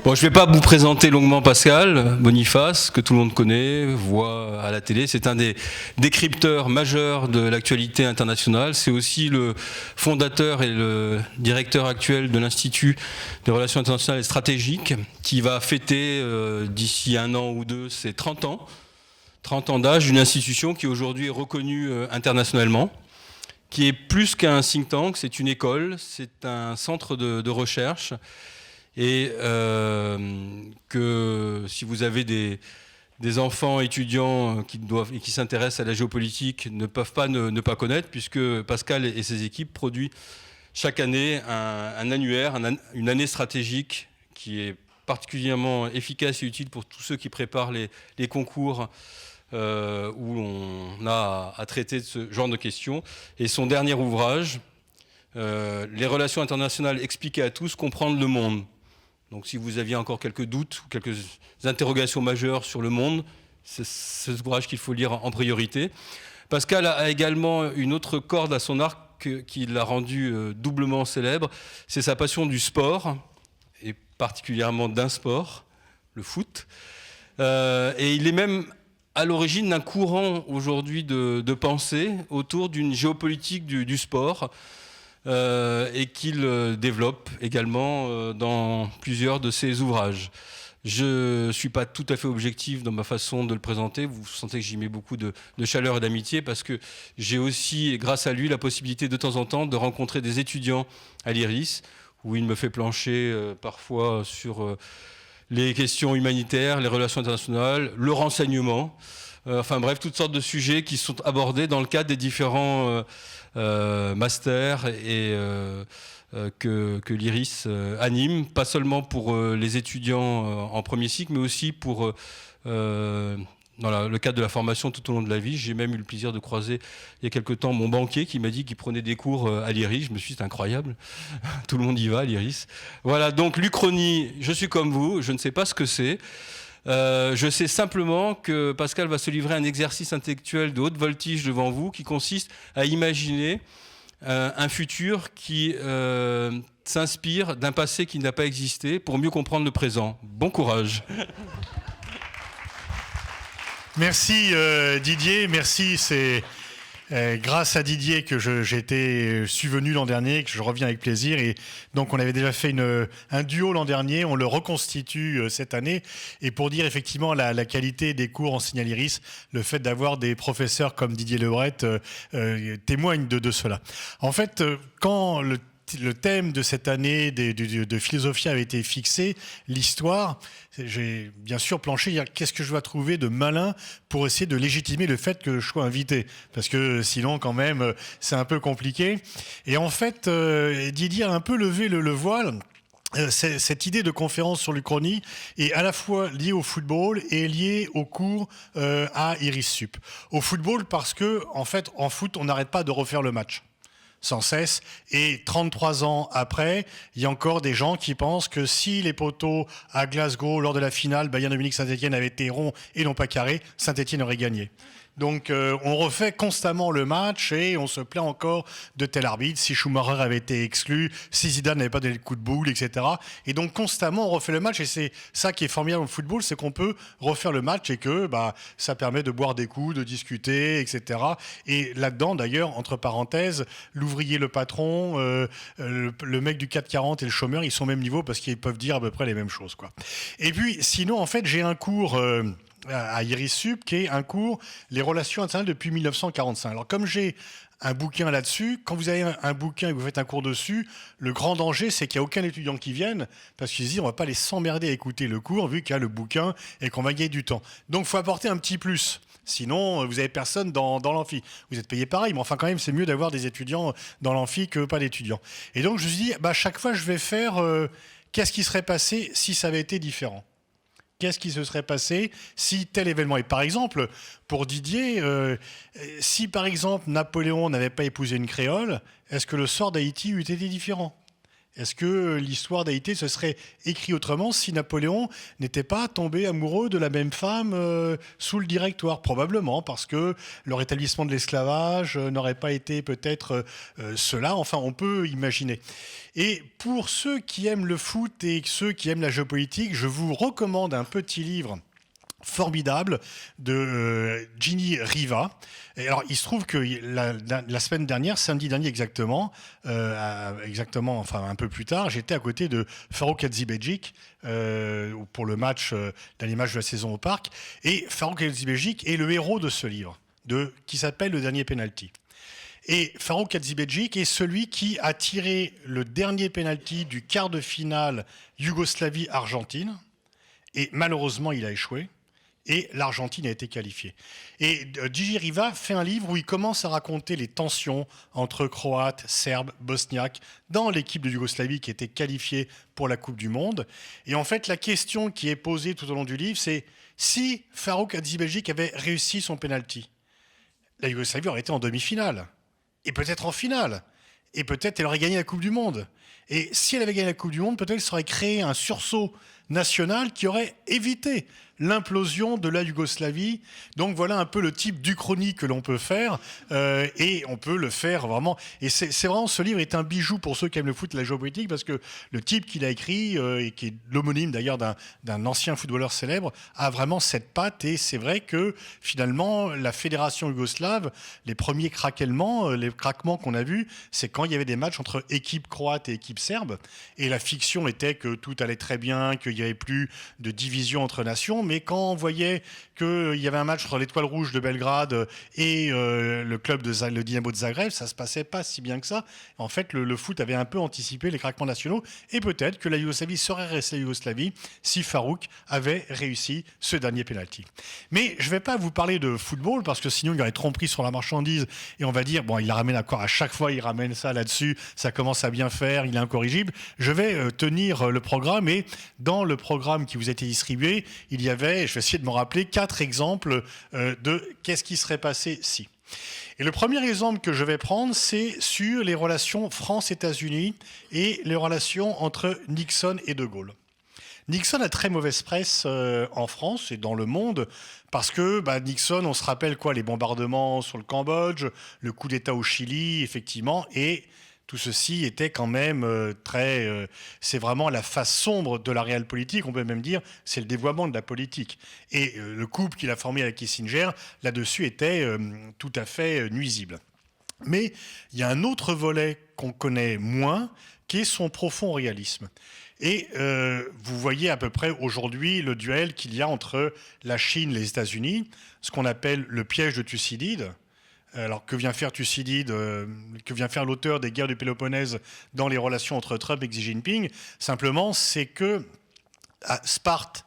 Bon, je ne vais pas vous présenter longuement Pascal Boniface, que tout le monde connaît, voit à la télé. C'est un des décrypteurs majeurs de l'actualité internationale. C'est aussi le fondateur et le directeur actuel de l'Institut des relations internationales et stratégiques, qui va fêter d'ici 1 an ou 2 ses 30 ans. 30 ans d'âge d'une institution qui aujourd'hui est reconnue internationalement, qui est plus qu'un think tank, c'est une école, c'est un centre de recherche. Et que si vous avez des enfants étudiants qui s'intéressent à la géopolitique, ne peuvent pas ne pas connaître, puisque Pascal et ses équipes produisent chaque année un annuaire, une année stratégique qui est particulièrement efficace et utile pour tous ceux qui préparent les concours où on a à traiter de ce genre de questions. Et son dernier ouvrage, Les relations internationales expliquées à tous, comprendre le monde. Donc si vous aviez encore quelques doutes ou quelques interrogations majeures sur le monde, c'est cet ouvrage qu'il faut lire en priorité. Pascal a également une autre corde à son arc qui l'a rendu doublement célèbre, c'est sa passion du sport, et particulièrement d'un sport, le foot. Et il est même à l'origine d'un courant aujourd'hui de pensée autour d'une géopolitique du sport, et qu'il développe également dans plusieurs de ses ouvrages. Je ne suis pas tout à fait objectif dans ma façon de le présenter. Vous sentez que j'y mets beaucoup de chaleur et d'amitié parce que j'ai aussi, grâce à lui, la possibilité de temps en temps de rencontrer des étudiants à l'IRIS, où il me fait plancher parfois sur les questions humanitaires, les relations internationales, le renseignement, enfin bref, toutes sortes de sujets qui sont abordés dans le cadre des différents masters et que l'IRIS anime, pas seulement pour les étudiants en premier cycle, mais aussi pour dans le cadre de la formation tout au long de la vie. J'ai même eu le plaisir de croiser il y a quelque temps mon banquier qui m'a dit qu'il prenait des cours à l'IRIS. Je me suis dit, c'est incroyable, tout le monde y va à l'IRIS. Voilà, donc l'Uchronie, je suis comme vous, je ne sais pas ce que c'est. Je sais simplement que Pascal va se livrer à un exercice intellectuel de haute voltige devant vous qui consiste à imaginer un futur qui s'inspire d'un passé qui n'a pas existé pour mieux comprendre le présent. Bon courage. Merci Didier, merci. C'est grâce à Didier que je suis venu l'an dernier, que je reviens avec plaisir. Et donc on avait déjà fait un duo l'an dernier, on le reconstitue cette année. Et pour dire effectivement la qualité des cours enseignés à l'IRIS, le fait d'avoir des professeurs comme Didier Lebret témoigne de cela. En fait, quand le thème de cette année de philosophie avait été fixé, l'histoire, j'ai bien sûr planché, qu'est-ce que je dois trouver de malin pour essayer de légitimer le fait que je sois invité, parce que sinon quand même c'est un peu compliqué. Et en fait, Didier a un peu levé le voile. Cette idée de conférence sur l'Uchronie est à la fois liée au football et liée au cours à IRIS Sup. Au football parce que en fait en foot on n'arrête pas de refaire le match sans cesse, et 33 ans après, il y a encore des gens qui pensent que si les poteaux à Glasgow, lors de la finale, Bayern-Munich Saint-Etienne avaient été ronds et non pas carrés, Saint-Etienne aurait gagné. Donc on refait constamment le match et on se plaint encore de tel arbitre, si Schumacher avait été exclu, si Zidane n'avait pas donné le coup de boule, etc. Et donc constamment on refait le match, et c'est ça qui est formidable au football, c'est qu'on peut refaire le match et que ça permet de boire des coups, de discuter, etc. Et là-dedans d'ailleurs, entre parenthèses, l'ouvrier, le patron, le mec du 440 et le chômeur, ils sont au même niveau parce qu'ils peuvent dire à peu près les mêmes choses, quoi. Et puis sinon en fait j'ai un cours à IRIS Sup, qui est un cours Les relations internationales depuis 1945. Alors comme j'ai un bouquin là-dessus, quand vous avez un bouquin et que vous faites un cours dessus, le grand danger, c'est qu'il n'y a aucun étudiant qui vienne, parce qu'ils se disent on ne va pas les s'emmerder à écouter le cours, vu qu'il y a le bouquin et qu'on va gagner du temps. Donc il faut apporter un petit plus. Sinon, vous n'avez personne dans l'amphi. Vous êtes payé pareil, mais enfin quand même, c'est mieux d'avoir des étudiants dans l'amphi que pas d'étudiants. Et donc je me suis dit, chaque fois, je vais faire qu'est-ce qui serait passé si ça avait été différent. Qu'est-ce qui se serait passé si tel événement... Et par exemple, pour Didier, si par exemple Napoléon n'avait pas épousé une créole, est-ce que le sort d'Haïti eût été différent ? Est-ce que l'histoire d'Haïti se serait écrite autrement si Napoléon n'était pas tombé amoureux de la même femme sous le Directoire? Probablement, parce que le rétablissement de l'esclavage n'aurait pas été peut-être cela. Enfin, on peut imaginer. Et pour ceux qui aiment le foot et ceux qui aiment la géopolitique, je vous recommande un petit livre formidable de Ginny Riva. Et alors, il se trouve que la semaine dernière, samedi dernier exactement, enfin un peu plus tard, j'étais à côté de Farouk Hadzibejic pour le dernier match de la saison au Parc. Et Farouk Hadzibejic est le héros de ce livre, qui s'appelle Le Dernier Penalty. Et Farouk Hadzibejic est celui qui a tiré le dernier penalty du quart de finale Yougoslavie-Argentine. Et malheureusement, il a échoué. Et l'Argentine a été qualifiée. Et Gigi Riva fait un livre où il commence à raconter les tensions entre Croates, Serbes, Bosniaques dans l'équipe de Yougoslavie qui était qualifiée pour la Coupe du Monde. Et en fait, la question qui est posée tout au long du livre, c'est si Farouk Hadzibejic avait réussi son penalty, la Yougoslavie aurait été en demi-finale. Et peut-être en finale. Et peut-être elle aurait gagné la Coupe du Monde. Et si elle avait gagné la Coupe du Monde, peut-être ça aurait créé un sursaut national qui aurait évité l'implosion de la Yougoslavie. Donc voilà un peu le type d'Uchronie que l'on peut faire. Et on peut le faire vraiment. Et c'est vraiment, ce livre est un bijou pour ceux qui aiment le foot et la géopolitique, parce que le type qu'il a écrit, et qui est l'homonyme d'ailleurs d'un ancien footballeur célèbre, a vraiment cette patte. Et c'est vrai que finalement, la fédération yougoslave, les premiers craquements qu'on a vus, c'est quand il y avait des matchs entre équipe croate et équipe serbe. Et la fiction était que tout allait très bien, qu'il n'y avait plus de division entre nations. Mais quand on voyait qu'il y avait un match entre l'Étoile Rouge de Belgrade et le Dynamo de Zagreb, ça ne se passait pas si bien que ça. En fait, le foot avait un peu anticipé les craquements nationaux, et peut-être que la Yougoslavie serait restée la Yougoslavie si Farouk avait réussi ce dernier penalty. Mais je ne vais pas vous parler de football, parce que sinon il y aurait tromperie sur la marchandise, et on va dire, bon, il la ramène à chaque fois, il ramène ça là-dessus, ça commence à bien faire, il est incorrigible. Je vais tenir le programme, et dans le programme qui vous a été distribué, il y avait, je vais essayer de me rappeler, 4 exemples de qu'est-ce qui serait passé si. Et le premier exemple que je vais prendre, c'est sur les relations France-États-Unis et les relations entre Nixon et De Gaulle. Nixon a très mauvaise presse en France et dans le monde, parce que Nixon, on se rappelle les bombardements sur le Cambodge, le coup d'État au Chili, effectivement, et tout ceci était quand même c'est vraiment la face sombre de la réelle politique. On peut même dire c'est le dévoiement de la politique. Et le couple qu'il a formé avec Kissinger, là-dessus, était tout à fait nuisible. Mais il y a un autre volet qu'on connaît moins, qui est son profond réalisme. Et vous voyez à peu près aujourd'hui le duel qu'il y a entre la Chine et les États-Unis, ce qu'on appelle le piège de Thucydide. Alors, que vient faire Thucydide, que vient faire l'auteur des guerres du Péloponnèse dans les relations entre Trump et Xi Jinping? Simplement, c'est que Sparte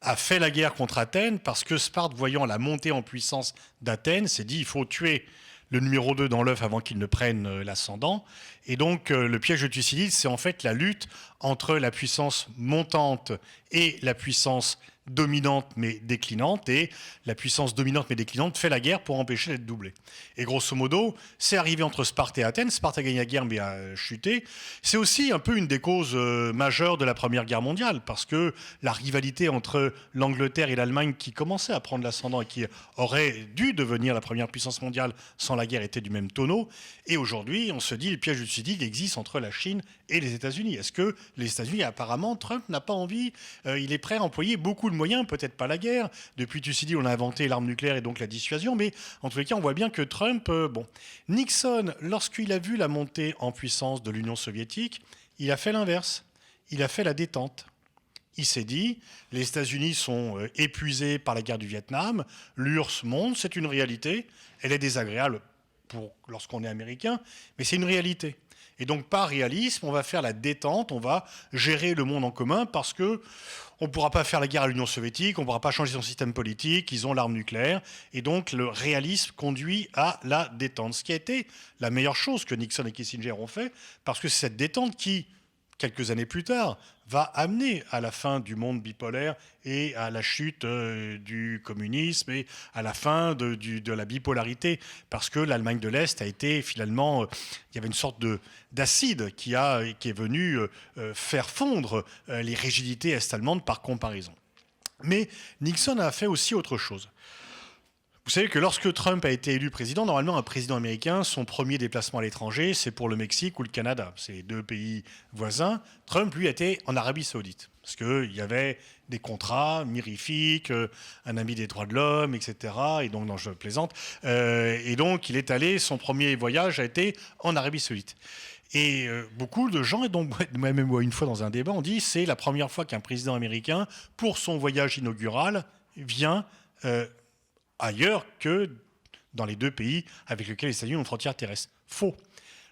a fait la guerre contre Athènes parce que Sparte, voyant la montée en puissance d'Athènes, s'est dit il faut tuer le numéro 2 dans l'œuf avant qu'il ne prenne l'ascendant. Et donc, le piège de Thucydide, c'est en fait la lutte entre la puissance montante et la puissance dominante mais déclinante, et la puissance dominante mais déclinante fait la guerre pour empêcher d'être doublée. Et grosso modo, c'est arrivé entre Sparte et Athènes. Sparte a gagné la guerre mais a chuté. C'est aussi un peu une des causes majeures de la Première Guerre mondiale, parce que la rivalité entre l'Angleterre et l'Allemagne, qui commençait à prendre l'ascendant et qui aurait dû devenir la première puissance mondiale sans la guerre, était du même tonneau. Et aujourd'hui, on se dit le piège de Thucydide existe entre la Chine et les États-Unis. Est-ce que les États-Unis, apparemment, Trump n'a pas envie, il est prêt à employer beaucoup de moyens, peut-être pas la guerre. Depuis Thucydide, on a inventé l'arme nucléaire et donc la dissuasion, mais en tous les cas, on voit bien que Trump, Nixon, lorsqu'il a vu la montée en puissance de l'Union soviétique, il a fait l'inverse. Il a fait la détente. Il s'est dit, les États-Unis sont épuisés par la guerre du Vietnam, l'URSS monte, c'est une réalité, elle est désagréable lorsqu'on est américain, mais c'est une réalité. Et donc, par réalisme, on va faire la détente, on va gérer le monde en commun, parce que on ne pourra pas faire la guerre à l'Union soviétique, on ne pourra pas changer son système politique, ils ont l'arme nucléaire. Et donc, le réalisme conduit à la détente. Ce qui a été la meilleure chose que Nixon et Kissinger ont fait, parce que c'est cette détente qui, quelques années plus tard, va amener à la fin du monde bipolaire et à la chute du communisme et à la fin de la bipolarité, parce que l'Allemagne de l'Est a été finalement, il y avait une sorte d'acide qui est venu faire fondre les rigidités est-allemandes par comparaison. Mais Nixon a fait aussi autre chose. Vous savez que lorsque Trump a été élu président, normalement, un président américain, son premier déplacement à l'étranger, c'est pour le Mexique ou le Canada. C'est les deux pays voisins. Trump, lui, était en Arabie Saoudite. Parce qu'il y avait des contrats mirifiques, un ami des droits de l'homme, etc. Et donc, non, je plaisante. Et donc, il est allé, son premier voyage a été en Arabie Saoudite. Et beaucoup de gens, et donc moi-même une fois dans un débat, on dit c'est la première fois qu'un président américain, pour son voyage inaugural, vient ailleurs que dans les deux pays avec lesquels les États-Unis ont une frontière terrestre. Faux.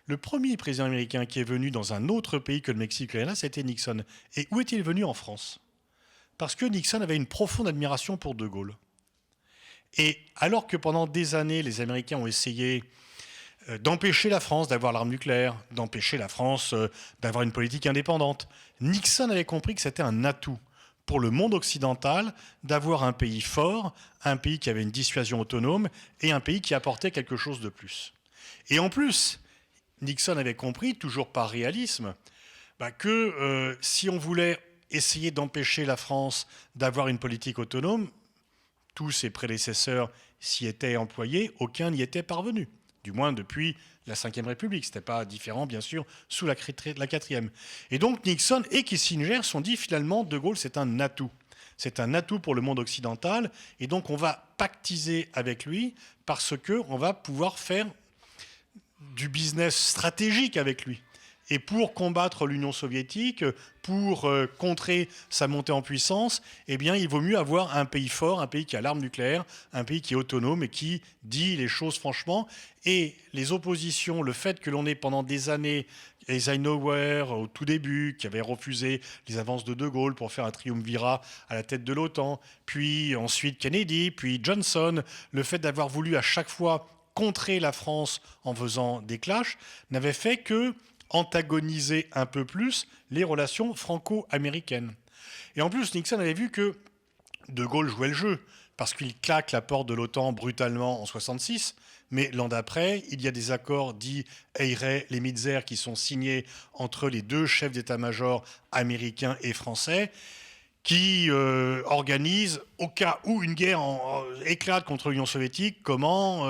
Le premier président américain qui est venu dans un autre pays que le Mexique et le Canada, c'était Nixon. Et où est-il venu? En France. Parce que Nixon avait une profonde admiration pour De Gaulle. Et alors que pendant des années, les Américains ont essayé d'empêcher la France d'avoir l'arme nucléaire, d'empêcher la France d'avoir une politique indépendante, Nixon avait compris que c'était un atout pour le monde occidental d'avoir un pays fort, un pays qui avait une dissuasion autonome et un pays qui apportait quelque chose de plus. Et en plus, Nixon avait compris, toujours par réalisme, que si on voulait essayer d'empêcher la France d'avoir une politique autonome, tous ses prédécesseurs s'y étaient employés, aucun n'y était parvenu. Du moins depuis la Ve République. Ce n'était pas différent, bien sûr, sous la Quatrième. Et donc Nixon et Kissinger se sont dit, finalement, De Gaulle, c'est un atout. C'est un atout pour le monde occidental. Et donc on va pactiser avec lui parce qu'on va pouvoir faire du business stratégique avec lui. Et pour combattre l'Union soviétique, pour contrer sa montée en puissance, eh bien, il vaut mieux avoir un pays fort, un pays qui a l'arme nucléaire, un pays qui est autonome et qui dit les choses franchement. Et les oppositions, le fait que l'on ait pendant des années Eisenhower, au tout début, qui avait refusé les avances de Gaulle pour faire un triumvirat à la tête de l'OTAN, puis ensuite Kennedy, puis Johnson, le fait d'avoir voulu à chaque fois contrer la France en faisant des clashs, n'avait fait que antagoniser un peu plus les relations franco-américaines. Et en plus, Nixon avait vu que De Gaulle jouait le jeu, parce qu'il claque la porte de l'OTAN brutalement en 1966, mais l'an d'après, il y a des accords dits Eyre-Lemitzer qui sont signés entre les deux chefs d'état-major américains et français, qui organise, au cas où une guerre éclate contre l'Union soviétique, comment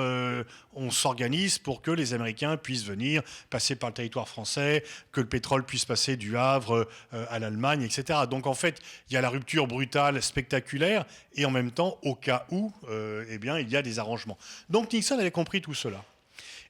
on s'organise pour que les Américains puissent venir passer par le territoire français, que le pétrole puisse passer du Havre à l'Allemagne, etc. Donc en fait, il y a la rupture brutale, spectaculaire, et en même temps, au cas où, eh bien, il y a des arrangements. Donc Nixon avait compris tout cela.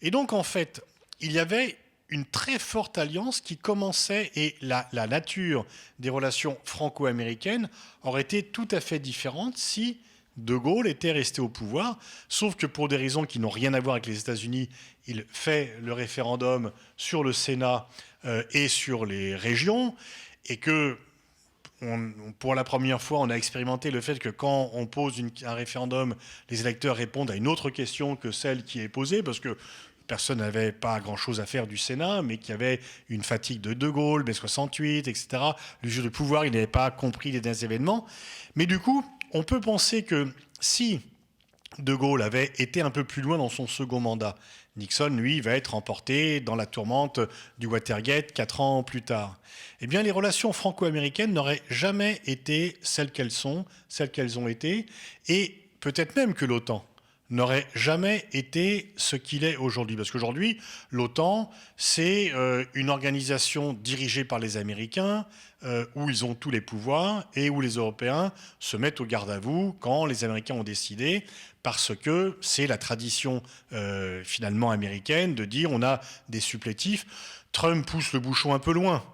Et donc en fait, il y avait une très forte alliance qui commençait, et la nature des relations franco-américaines aurait été tout à fait différente si De Gaulle était resté au pouvoir, sauf que pour des raisons qui n'ont rien à voir avec les États-Unis, il fait le référendum sur le Sénat et sur les régions, et que pour la première fois, on a expérimenté le fait que quand on pose un référendum, les électeurs répondent à une autre question que celle qui est posée, parce que personne n'avait pas grand-chose à faire du Sénat, mais qu'il y avait une fatigue de Gaulle, mai 68, etc. Le jeu de pouvoir, il n'avait pas compris les derniers événements. Mais du coup, on peut penser que si De Gaulle avait été un peu plus loin dans son second mandat, Nixon, lui, va être emporté dans la tourmente du Watergate 4 ans plus tard. Eh bien, les relations franco-américaines n'auraient jamais été celles qu'elles sont, celles qu'elles ont été, et peut-être même que l'OTAN n'aurait jamais été ce qu'il est aujourd'hui. Parce qu'aujourd'hui, l'OTAN, c'est une organisation dirigée par les Américains, où ils ont tous les pouvoirs et où les Européens se mettent au garde à vous quand les Américains ont décidé, parce que c'est la tradition finalement américaine de dire on a des supplétifs. Trump pousse le bouchon un peu loin,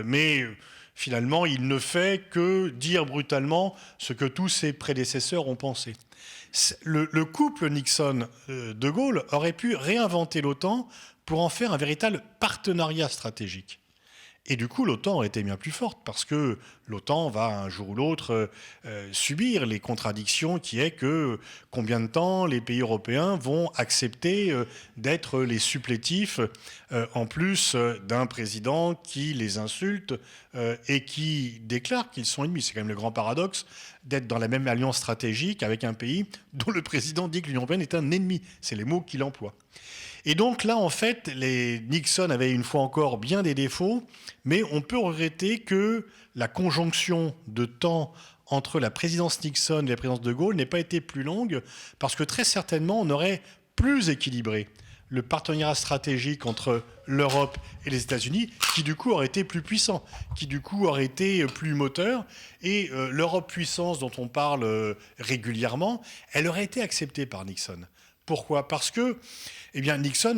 mais finalement, il ne fait que dire brutalement ce que tous ses prédécesseurs ont pensé. Le couple Nixon-De Gaulle aurait pu réinventer l'OTAN pour en faire un véritable partenariat stratégique. Et du coup, l'OTAN aurait été bien plus forte, parce que l'OTAN va un jour ou l'autre subir les contradictions qui est que combien de temps les pays européens vont accepter d'être les supplétifs en plus d'un président qui les insulte et qui déclare qu'ils sont ennemis. C'est quand même le grand paradoxe d'être dans la même alliance stratégique avec un pays dont le président dit que l'Union européenne est un ennemi. C'est les mots qu'il emploie. Et donc là, en fait, Nixon avait une fois encore bien des défauts, mais on peut regretter que la conjonction de temps entre la présidence Nixon et la présidence de Gaulle n'ait pas été plus longue, parce que très certainement, on aurait plus équilibré le partenariat stratégique entre l'Europe et les États-Unis, qui du coup aurait été plus puissant, qui du coup aurait été plus moteur. Et l'Europe puissance dont on parle régulièrement, elle aurait été acceptée par Nixon. Pourquoi ? Parce que Nixon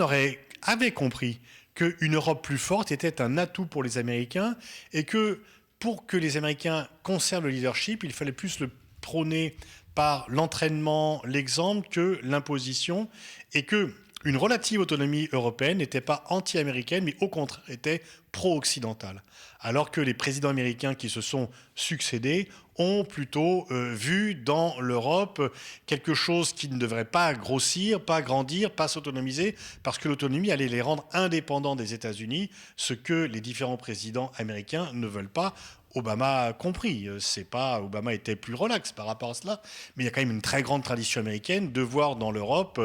avait compris qu'une Europe plus forte était un atout pour les Américains et que pour que les Américains conservent le leadership, il fallait plus le prôner par l'entraînement, l'exemple que l'imposition, et que une relative autonomie européenne n'était pas anti-américaine, mais au contraire était pro-occidentale. Alors que les présidents américains qui se sont succédés ont plutôt vu dans l'Europe quelque chose qui ne devrait pas grossir, pas grandir, pas s'autonomiser, parce que l'autonomie allait les rendre indépendants des États-Unis, ce que les différents présidents américains ne veulent pas. Obama a compris. Obama était plus relax par rapport à cela, mais il y a quand même une très grande tradition américaine de voir dans l'Europe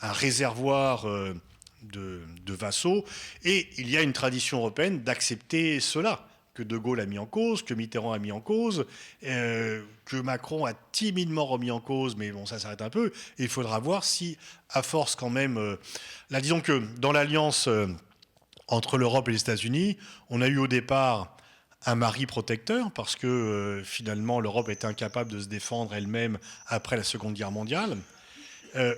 un réservoir de vassaux, et il y a une tradition européenne d'accepter cela, que De Gaulle a mis en cause, que Mitterrand a mis en cause, que Macron a timidement remis en cause, mais bon, ça s'arrête un peu, et il faudra voir si, à force quand même... là, disons que dans l'alliance entre l'Europe et les États-Unis, on a eu au départ un mari protecteur, parce que finalement l'Europe était incapable de se défendre elle-même après la Seconde Guerre mondiale.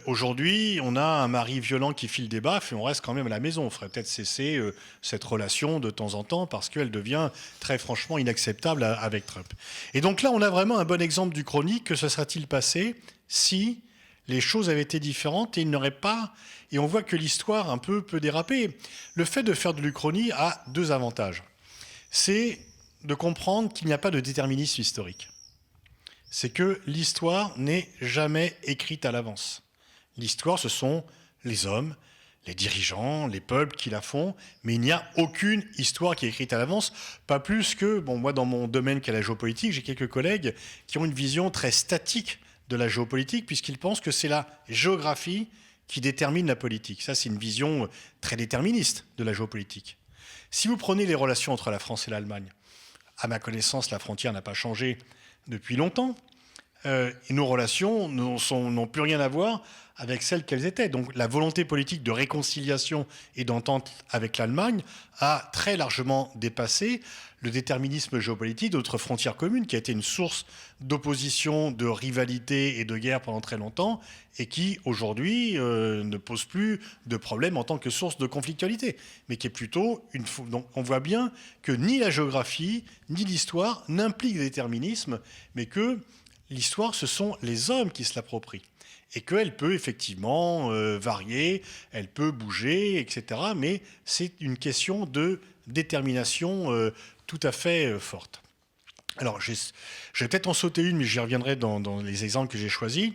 Aujourd'hui, on a un mari violent qui file des baffes et on reste quand même à la maison. On ferait peut-être cesser cette relation de temps en temps parce qu'elle devient très franchement inacceptable avec Trump. Et donc là, on a vraiment un bon exemple du chronique. Que se serait-il passé si les choses avaient été différentes et il n'aurait pas... Et on voit que l'histoire un peu peut déraper. Le fait de faire de l'Uchronie a deux avantages. C'est de comprendre qu'il n'y a pas de déterminisme historique. C'est que l'histoire n'est jamais écrite à l'avance. L'histoire, ce sont les hommes, les dirigeants, les peuples qui la font, mais il n'y a aucune histoire qui est écrite à l'avance, pas plus que, moi dans mon domaine qui est la géopolitique, j'ai quelques collègues qui ont une vision très statique de la géopolitique, puisqu'ils pensent que c'est la géographie qui détermine la politique. Ça, c'est une vision très déterministe de la géopolitique. Si vous prenez les relations entre la France et l'Allemagne, à ma connaissance, la frontière n'a pas changé depuis longtemps. Et nos relations n'ont plus rien à voir avec celles qu'elles étaient. Donc la volonté politique de réconciliation et d'entente avec l'Allemagne a très largement dépassé le déterminisme géopolitique de notre frontière commune, qui a été une source d'opposition, de rivalité et de guerre pendant très longtemps, et qui aujourd'hui ne pose plus de problème en tant que source de conflictualité, mais qui est plutôt une... Donc on voit bien que ni la géographie, ni l'histoire n'impliquent le déterminisme, mais que l'histoire, ce sont les hommes qui se l'approprient. Et qu'elle peut effectivement varier, elle peut bouger, etc. Mais c'est une question de détermination tout à fait forte. Alors, je vais peut-être en sauter une, mais j'y reviendrai dans les exemples que j'ai choisis.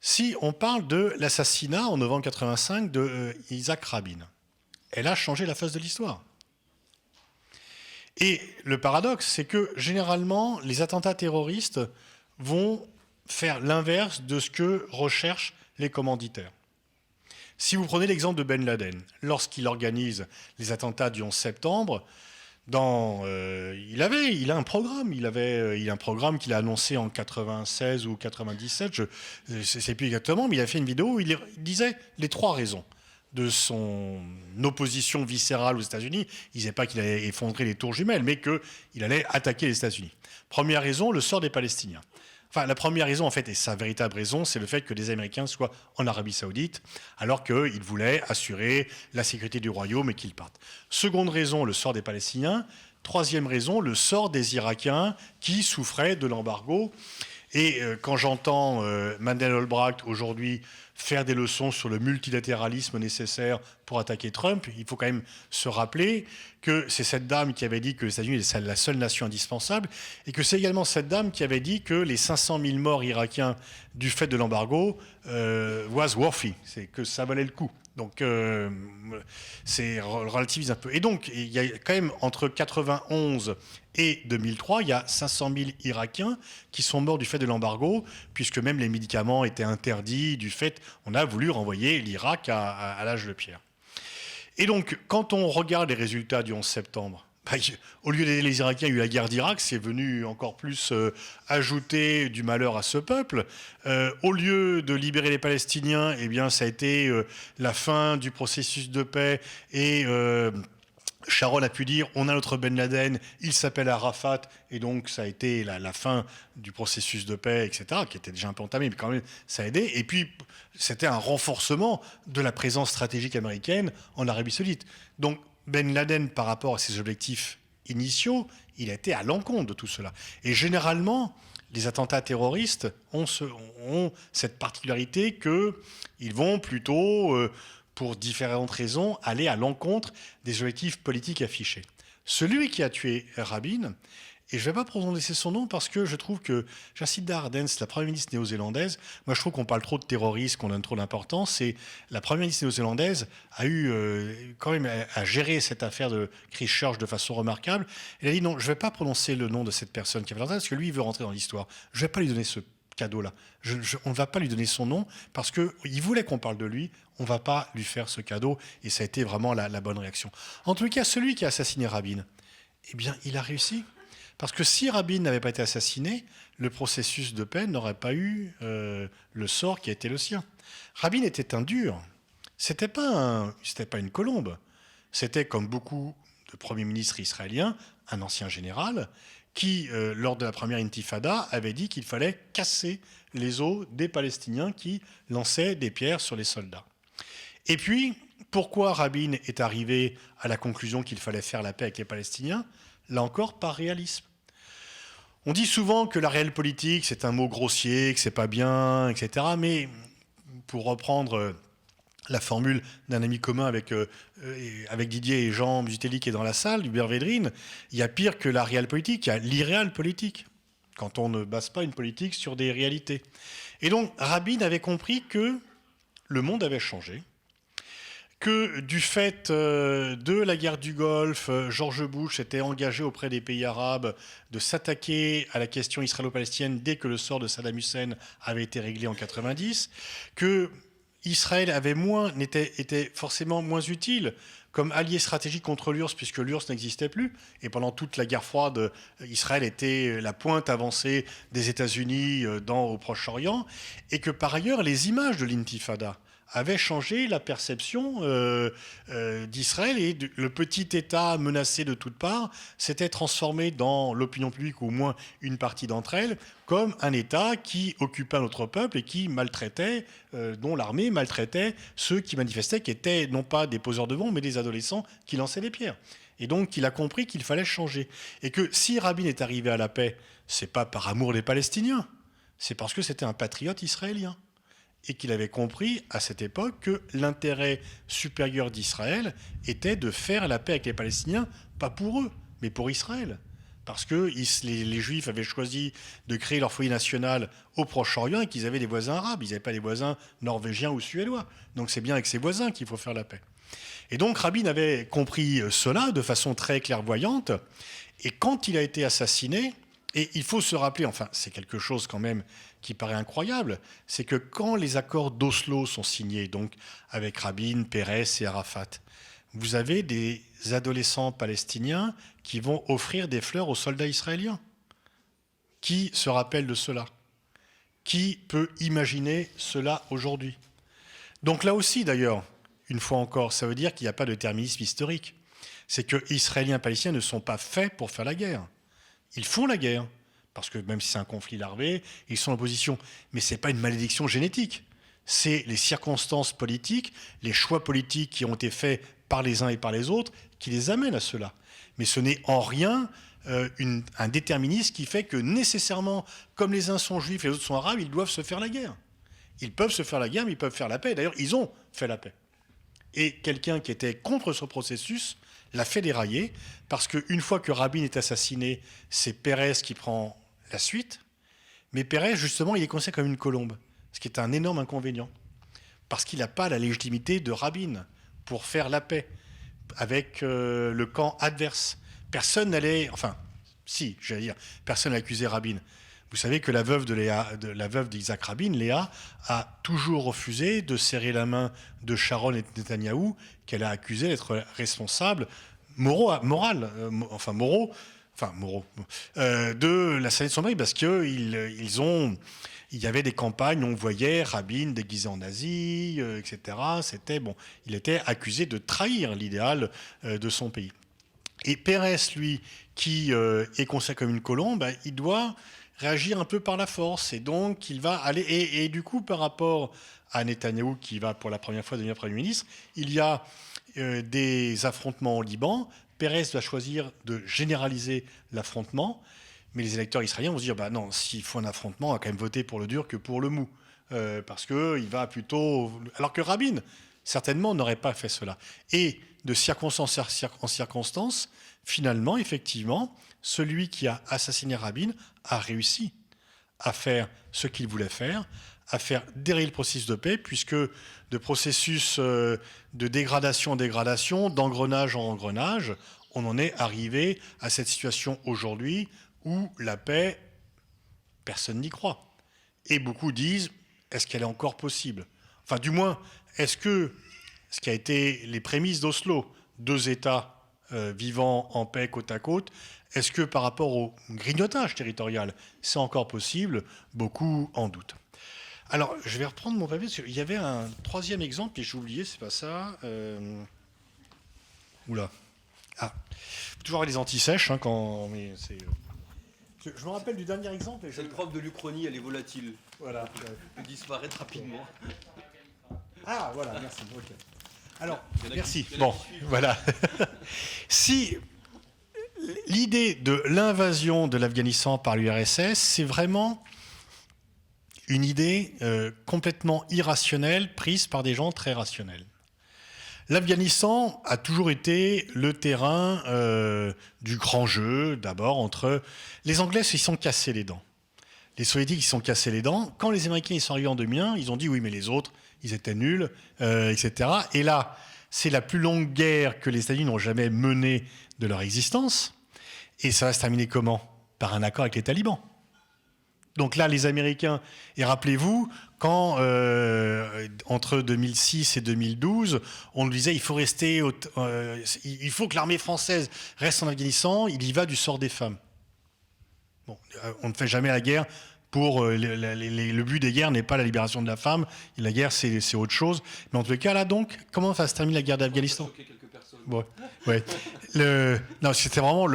Si on parle de l'assassinat en novembre 1985 de Yitzhak Rabin, elle a changé la face de l'histoire. Et le paradoxe, c'est que généralement, les attentats terroristes vont faire l'inverse de ce que recherchent les commanditaires. Si vous prenez l'exemple de Ben Laden, lorsqu'il organise les attentats du 11 septembre, il a un programme. Il a un programme qu'il a annoncé en 96 ou 97, je ne sais plus exactement, mais il a fait une vidéo où il disait les trois raisons de son opposition viscérale aux États-Unis. Il ne disait pas qu'il allait effondrer les tours jumelles, mais qu'il allait attaquer les États-Unis. Première raison, le sort des Palestiniens. Enfin, la première raison, en fait, et sa véritable raison, c'est le fait que les Américains soient en Arabie Saoudite, alors qu'ils voulaient assurer la sécurité du royaume et qu'ils partent. Seconde raison, le sort des Palestiniens. Troisième raison, le sort des Irakiens qui souffraient de l'embargo. Et quand j'entends Madeleine Albright aujourd'hui faire des leçons sur le multilatéralisme nécessaire pour attaquer Trump. Il faut quand même se rappeler que c'est cette dame qui avait dit que les États-Unis étaient la seule nation indispensable, et que c'est également cette dame qui avait dit que les 500 000 morts irakiens du fait de l'embargo was worthy, c'est que ça valait le coup. Donc, c'est relativise un peu. Et donc, il y a quand même, entre 91 et 2003, il y a 500 000 Irakiens qui sont morts du fait de l'embargo, puisque même les médicaments étaient interdits du fait, on a voulu renvoyer l'Irak à l'âge de pierre. Et donc, quand on regarde les résultats du 11 septembre, au lieu d'aider les Irakiens, il y a eu la guerre d'Irak, c'est venu encore plus ajouter du malheur à ce peuple. Au lieu de libérer les Palestiniens, eh bien, ça a été la fin du processus de paix, et Sharon a pu dire on a notre Ben Laden, il s'appelle Arafat, et donc ça a été la fin du processus de paix, etc., qui était déjà un peu entamé, mais quand même ça a aidé. Et puis c'était un renforcement de la présence stratégique américaine en Arabie Saoudite. Donc Ben Laden, par rapport à ses objectifs initiaux, il a été à l'encontre de tout cela. Et généralement, les attentats terroristes ont cette particularité qu'ils vont plutôt, pour différentes raisons, aller à l'encontre des objectifs politiques affichés. Celui qui a tué Rabin, et je ne vais pas prononcer son nom parce que je trouve que Jacinda Ardern, la première ministre néo-zélandaise, moi je trouve qu'on parle trop de terrorisme, qu'on donne trop d'importance, et la première ministre néo-zélandaise a eu quand même à gérer cette affaire de Christchurch de façon remarquable. Elle a dit non, je ne vais pas prononcer le nom de cette personne qui a fait l'attentat parce que lui il veut rentrer dans l'histoire. Je ne vais pas lui donner ce cadeau-là. On ne va pas lui donner son nom parce qu'il voulait qu'on parle de lui, on ne va pas lui faire ce cadeau, et ça a été vraiment la bonne réaction. En tout cas, celui qui a assassiné Rabin, eh bien il a réussi. Parce que si Rabin n'avait pas été assassiné, le processus de paix n'aurait pas eu le sort qui a été le sien. Rabin était un dur. C'était pas une colombe. C'était, comme beaucoup de premiers ministres israéliens, un ancien général qui, lors de la première intifada, avait dit qu'il fallait casser les os des Palestiniens qui lançaient des pierres sur les soldats. Et puis, pourquoi Rabin est arrivé à la conclusion qu'il fallait faire la paix avec les Palestiniens ? Là encore, par réalisme. On dit souvent que la réelle politique, c'est un mot grossier, que c'est pas bien, etc. Mais pour reprendre la formule d'un ami commun avec Didier et Jean Musutelli qui est dans la salle, Hubert Védrine, il y a pire que la réelle politique, il y a l'irréel politique, quand on ne base pas une politique sur des réalités. Et donc, Rabin avait compris que le monde avait changé, que du fait de la guerre du Golfe, George Bush était engagé auprès des pays arabes de s'attaquer à la question israélo-palestinienne dès que le sort de Saddam Hussein avait été réglé en 90, que Israël était forcément moins utile comme allié stratégique contre l'URSS, puisque l'URSS n'existait plus. Et pendant toute la guerre froide, Israël était la pointe avancée des États-Unis au Proche-Orient, et que par ailleurs, les images de l'intifada avait changé la perception d'Israël, et le petit État menacé de toutes parts s'était transformé dans l'opinion publique, ou au moins une partie d'entre elles, comme un État qui occupait un autre peuple et qui maltraitait, dont l'armée maltraitait ceux qui manifestaient, qui étaient non pas des poseurs de bombes, mais des adolescents qui lançaient des pierres. Et donc il a compris qu'il fallait changer. Et que si Rabin est arrivé à la paix, c'est pas par amour des Palestiniens, c'est parce que c'était un patriote israélien. Et qu'il avait compris à cette époque que l'intérêt supérieur d'Israël était de faire la paix avec les Palestiniens, pas pour eux, mais pour Israël. Parce que les Juifs avaient choisi de créer leur foyer national au Proche-Orient et qu'ils avaient des voisins arabes, ils n'avaient pas des voisins norvégiens ou suédois. Donc c'est bien avec ses voisins qu'il faut faire la paix. Et donc Rabin avait compris cela de façon très clairvoyante, et quand il a été assassiné, et il faut se rappeler, enfin c'est quelque chose quand même qui paraît incroyable, c'est que quand les accords d'Oslo sont signés, donc avec Rabin, Peres et Arafat, vous avez des adolescents palestiniens qui vont offrir des fleurs aux soldats israéliens. Qui se rappelle de cela ? Qui peut imaginer cela aujourd'hui ? Donc là aussi, d'ailleurs, une fois encore, ça veut dire qu'il n'y a pas de déterminisme historique. C'est que Israéliens et Palestiniens ne sont pas faits pour faire la guerre. Ils font la guerre, parce que même si c'est un conflit larvé, ils sont en opposition. Mais ce n'est pas une malédiction génétique. C'est les circonstances politiques, les choix politiques qui ont été faits par les uns et par les autres qui les amènent à cela. Mais ce n'est en rien un déterminisme qui fait que nécessairement, comme les uns sont juifs et les autres sont arabes, ils doivent se faire la guerre. Ils peuvent se faire la guerre, mais ils peuvent faire la paix. D'ailleurs, ils ont fait la paix. Et quelqu'un qui était contre ce processus l'a fait dérailler, parce qu'une fois que Rabin est assassiné, c'est Pérez qui prend la suite. Mais Pérez, justement, il est considéré comme une colombe, ce qui est un énorme inconvénient, parce qu'il n'a pas la légitimité de Rabin pour faire la paix avec le camp adverse. Personne n'allait... Enfin, si, j'allais dire, personne n'a accusé Rabin. Vous savez que la veuve d'Yitzhak Rabin, Léa, a toujours refusé de serrer la main de Sharon et de Netanyahou, qu'elle a accusé d'être responsable moraux, de l'assassinat de son mari, parce qu'il y avait des campagnes où on voyait Rabin déguisé en nazi, etc. Il était accusé de trahir l'idéal de son pays. Et Pérez, lui, qui est considéré comme une colombe, il doit réagir un peu par la force. Et donc, il va aller... Et du coup, par rapport à Netanyahou, qui va pour la première fois devenir Premier ministre, il y a des affrontements au Liban. Pérez va choisir de généraliser l'affrontement. Mais les électeurs israéliens vont se dire, non, s'il faut un affrontement, on va quand même voter pour le dur que pour le mou. Parce qu'il va plutôt... Alors que Rabin, certainement, n'aurait pas fait cela. Et de circonstance en circonstance, finalement, effectivement, celui qui a assassiné Rabin a réussi à faire ce qu'il voulait faire, à faire dérailler le processus de paix, puisque de processus de dégradation en dégradation, d'engrenage en engrenage, on en est arrivé à cette situation aujourd'hui où la paix, personne n'y croit. Et beaucoup disent, est-ce qu'elle est encore possible ? Enfin, du moins, est-ce que ce qui a été les prémices d'Oslo, 2 États vivant en paix côte à côte, est-ce que par rapport au grignotage territorial, c'est encore possible ? Beaucoup en doutent. Alors, je vais reprendre mon papier, parce qu'il y avait un 3e exemple, et j'ai oublié, c'est pas ça. Oula. Ah, il faut toujours avoir les antisèches, quand... Mais c'est... Je me rappelle du dernier exemple. Cette preuve de l'Uchronie, elle est volatile. Voilà. Elle peut disparaître rapidement. Ah, voilà, merci. Okay. Alors, merci. Bon, voilà. Si l'idée de l'invasion de l'Afghanistan par l'URSS, c'est vraiment une idée complètement irrationnelle, prise par des gens très rationnels. L'Afghanistan a toujours été le terrain du grand jeu, d'abord, entre... Les Anglais, ils se sont cassés les dents. Les Soviétiques, ils se sont cassés les dents. Quand les Américains ils sont arrivés en 2001, ils ont dit, oui, mais les autres, ils étaient nuls, etc. Et là, c'est la plus longue guerre que les États-Unis n'ont jamais menée de leur existence. Et ça va se terminer comment ? Par un accord avec les talibans. Donc là, les Américains, et rappelez-vous, quand entre 2006 et 2012, on nous disait il faut que l'armée française reste en Afghanistan, il y va du sort des femmes. Bon, on ne fait jamais la guerre pour... le but des guerres n'est pas la libération de la femme, la guerre c'est autre chose. Mais en tout cas, là donc, comment va se terminer la guerre d'Afghanistan ? Bon, ouais. Non, c'était vraiment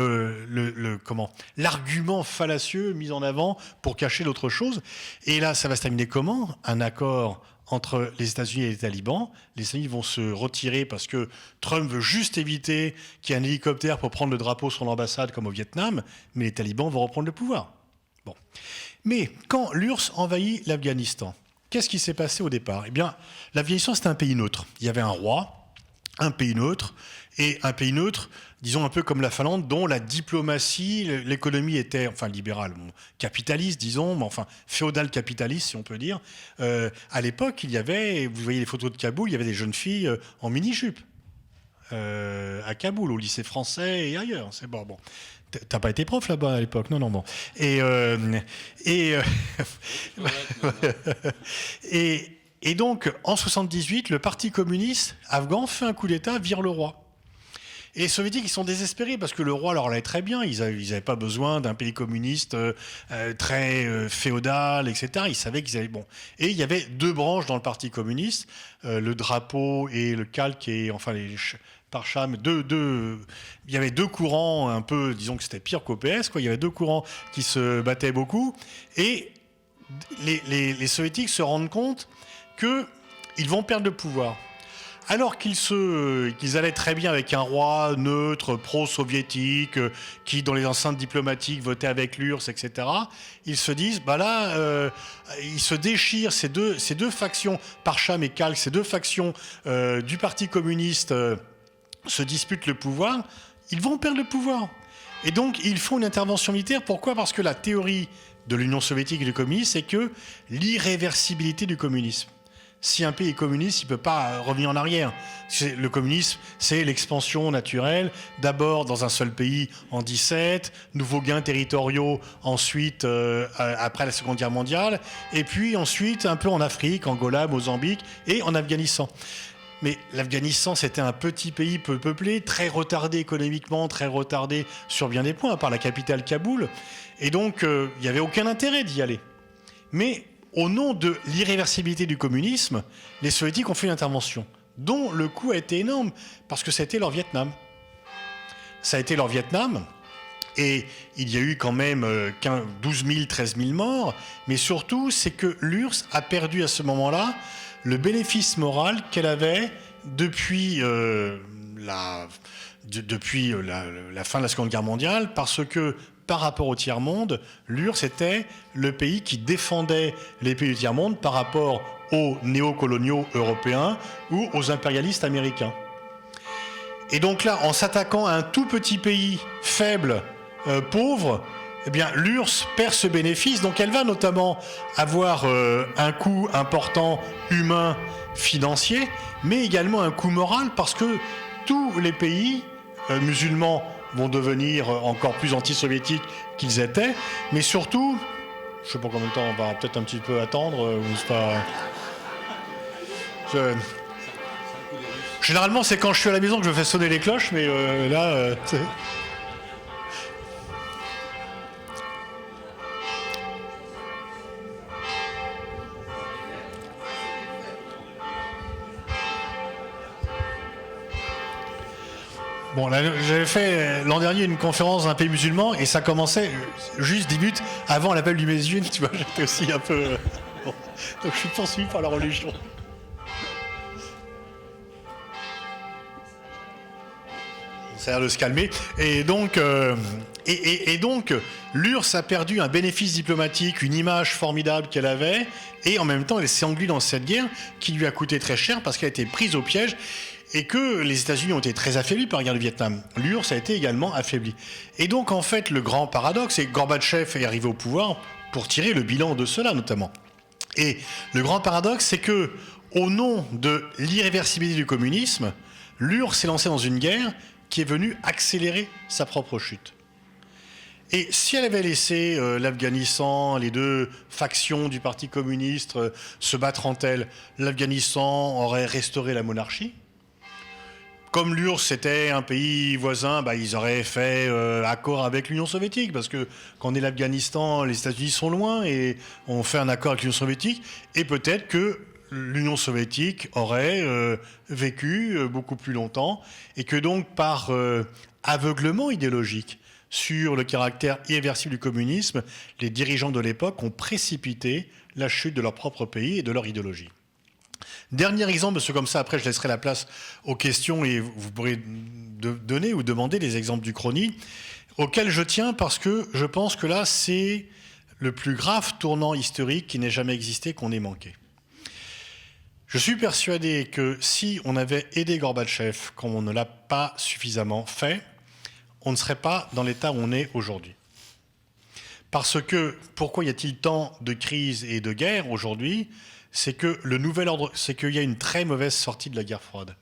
l'argument fallacieux mis en avant pour cacher l'autre chose. Et là, ça va se terminer comment ? Un accord entre les États-Unis et les talibans. Les États-Unis vont se retirer parce que Trump veut juste éviter qu'il y ait un hélicoptère pour prendre le drapeau sur l'ambassade comme au Vietnam, mais les talibans vont reprendre le pouvoir. Bon. Mais quand l'URSS envahit l'Afghanistan, qu'est-ce qui s'est passé au départ ? Eh bien, l'Afghanistan, c'était un pays neutre. Il y avait un roi, un pays neutre, et un pays neutre, disons un peu comme la Finlande, dont la diplomatie, l'économie était, enfin libérale, capitaliste, disons, mais enfin féodal capitaliste, si on peut dire. À l'époque, il y avait, vous voyez les photos de Kaboul, il y avait des jeunes filles en mini-jupe à Kaboul, au lycée français et ailleurs. C'est bon. T'as pas été prof là-bas à l'époque, non, bon. Et donc, en 78, le Parti communiste afghan fait un coup d'État, vire le roi. Et les Soviétiques, ils sont désespérés parce que le roi leur allait très bien. Ils n'avaient pas besoin d'un pays communiste très féodal, etc. Ils savaient qu'ils avaient... Bon. Et il y avait 2 branches dans le Parti communiste, le drapeau et le calque, et enfin les parcham. Il y avait 2 courants un peu, disons que c'était pire qu'au PS, quoi. Il y avait 2 courants qui se battaient beaucoup. Et les Soviétiques se rendent compte qu'ils vont perdre le pouvoir. alors qu'ils allaient très bien avec un roi neutre, pro-soviétique, qui dans les enceintes diplomatiques votait avec l'URSS, etc., ils se disent, ils se déchirent ces deux factions, Parcham et Kalk, ces deux factions du Parti communiste se disputent le pouvoir, ils vont perdre le pouvoir. Et donc, ils font une intervention militaire. Pourquoi ? Parce que la théorie de l'Union soviétique et du communisme, c'est que l'irréversibilité du communisme. Si un pays est communiste, il ne peut pas revenir en arrière. Le communisme, c'est l'expansion naturelle, d'abord dans un seul pays en 17, nouveaux gains territoriaux ensuite, après la Seconde Guerre mondiale, et puis ensuite un peu en Afrique, Angola, Mozambique et en Afghanistan. Mais l'Afghanistan, c'était un petit pays peu peuplé, très retardé économiquement, très retardé sur bien des points, à part la capitale Kaboul. Et donc, il n'y avait aucun intérêt d'y aller. Mais au nom de l'irréversibilité du communisme, les Soviétiques ont fait une intervention, dont le coût a été énorme, parce que ça a été leur Vietnam. Ça a été leur Vietnam, et il y a eu quand même 12 000, 13 000 morts, mais surtout, c'est que l'URSS a perdu à ce moment-là le bénéfice moral qu'elle avait depuis la fin de la Seconde Guerre mondiale, parce que par rapport au tiers-monde, l'URSS était le pays qui défendait les pays du tiers-monde par rapport aux néocoloniaux européens ou aux impérialistes américains. Et donc là, en s'attaquant à un tout petit pays faible, pauvre, eh bien, l'URSS perd ce bénéfice, donc elle va notamment avoir un coût important humain, financier, mais également un coût moral, parce que tous les pays musulmans vont devenir encore plus anti-soviétiques qu'ils étaient, mais surtout, je ne sais pas combien de temps, on va peut-être un petit peu attendre, Généralement, c'est quand je suis à la maison que je fais sonner les cloches, mais là... Bon, là, j'avais fait l'an dernier une conférence dans un pays musulman et ça commençait juste 10 minutes avant l'appel du Mesjid, tu vois, j'étais aussi un peu... Bon. Donc je suis poursuivi par la religion. Ça a l'air de se calmer. Et donc, donc l'URSS a perdu un bénéfice diplomatique, une image formidable qu'elle avait, et en même temps elle s'est engluée dans cette guerre qui lui a coûté très cher parce qu'elle a été prise au piège. Et que les États-Unis ont été très affaiblis par la guerre du Vietnam. L'URSS a été également affaiblie. Et donc, en fait, le grand paradoxe, c'est que Gorbatchev est arrivé au pouvoir pour tirer le bilan de cela, notamment. Et le grand paradoxe, c'est que, au nom de l'irréversibilité du communisme, l'URSS s'est lancée dans une guerre qui est venue accélérer sa propre chute. Et si elle avait laissé l'Afghanistan, les deux factions du Parti communiste se battre entre elles, l'Afghanistan aurait restauré la monarchie. Comme l'URSS était un pays voisin, ils auraient fait accord avec l'Union soviétique, parce que quand on est l'Afghanistan, les États-Unis sont loin et on fait un accord avec l'Union soviétique, et peut-être que l'Union soviétique aurait vécu beaucoup plus longtemps, et que donc par aveuglement idéologique sur le caractère irréversible du communisme, les dirigeants de l'époque ont précipité la chute de leur propre pays et de leur idéologie. Dernier exemple, parce que comme ça, après, je laisserai la place aux questions et vous pourrez donner ou demander des exemples d'Uchronie, auxquels je tiens parce que je pense que là, c'est le plus grave tournant historique qui n'ait jamais existé, qu'on ait manqué. Je suis persuadé que si on avait aidé Gorbatchev, comme on ne l'a pas suffisamment fait, on ne serait pas dans l'état où on est aujourd'hui. Parce que, pourquoi y a-t-il tant de crises et de guerres aujourd'hui ? C'est que le nouvel ordre, c'est qu'il y a une très mauvaise sortie de la guerre froide.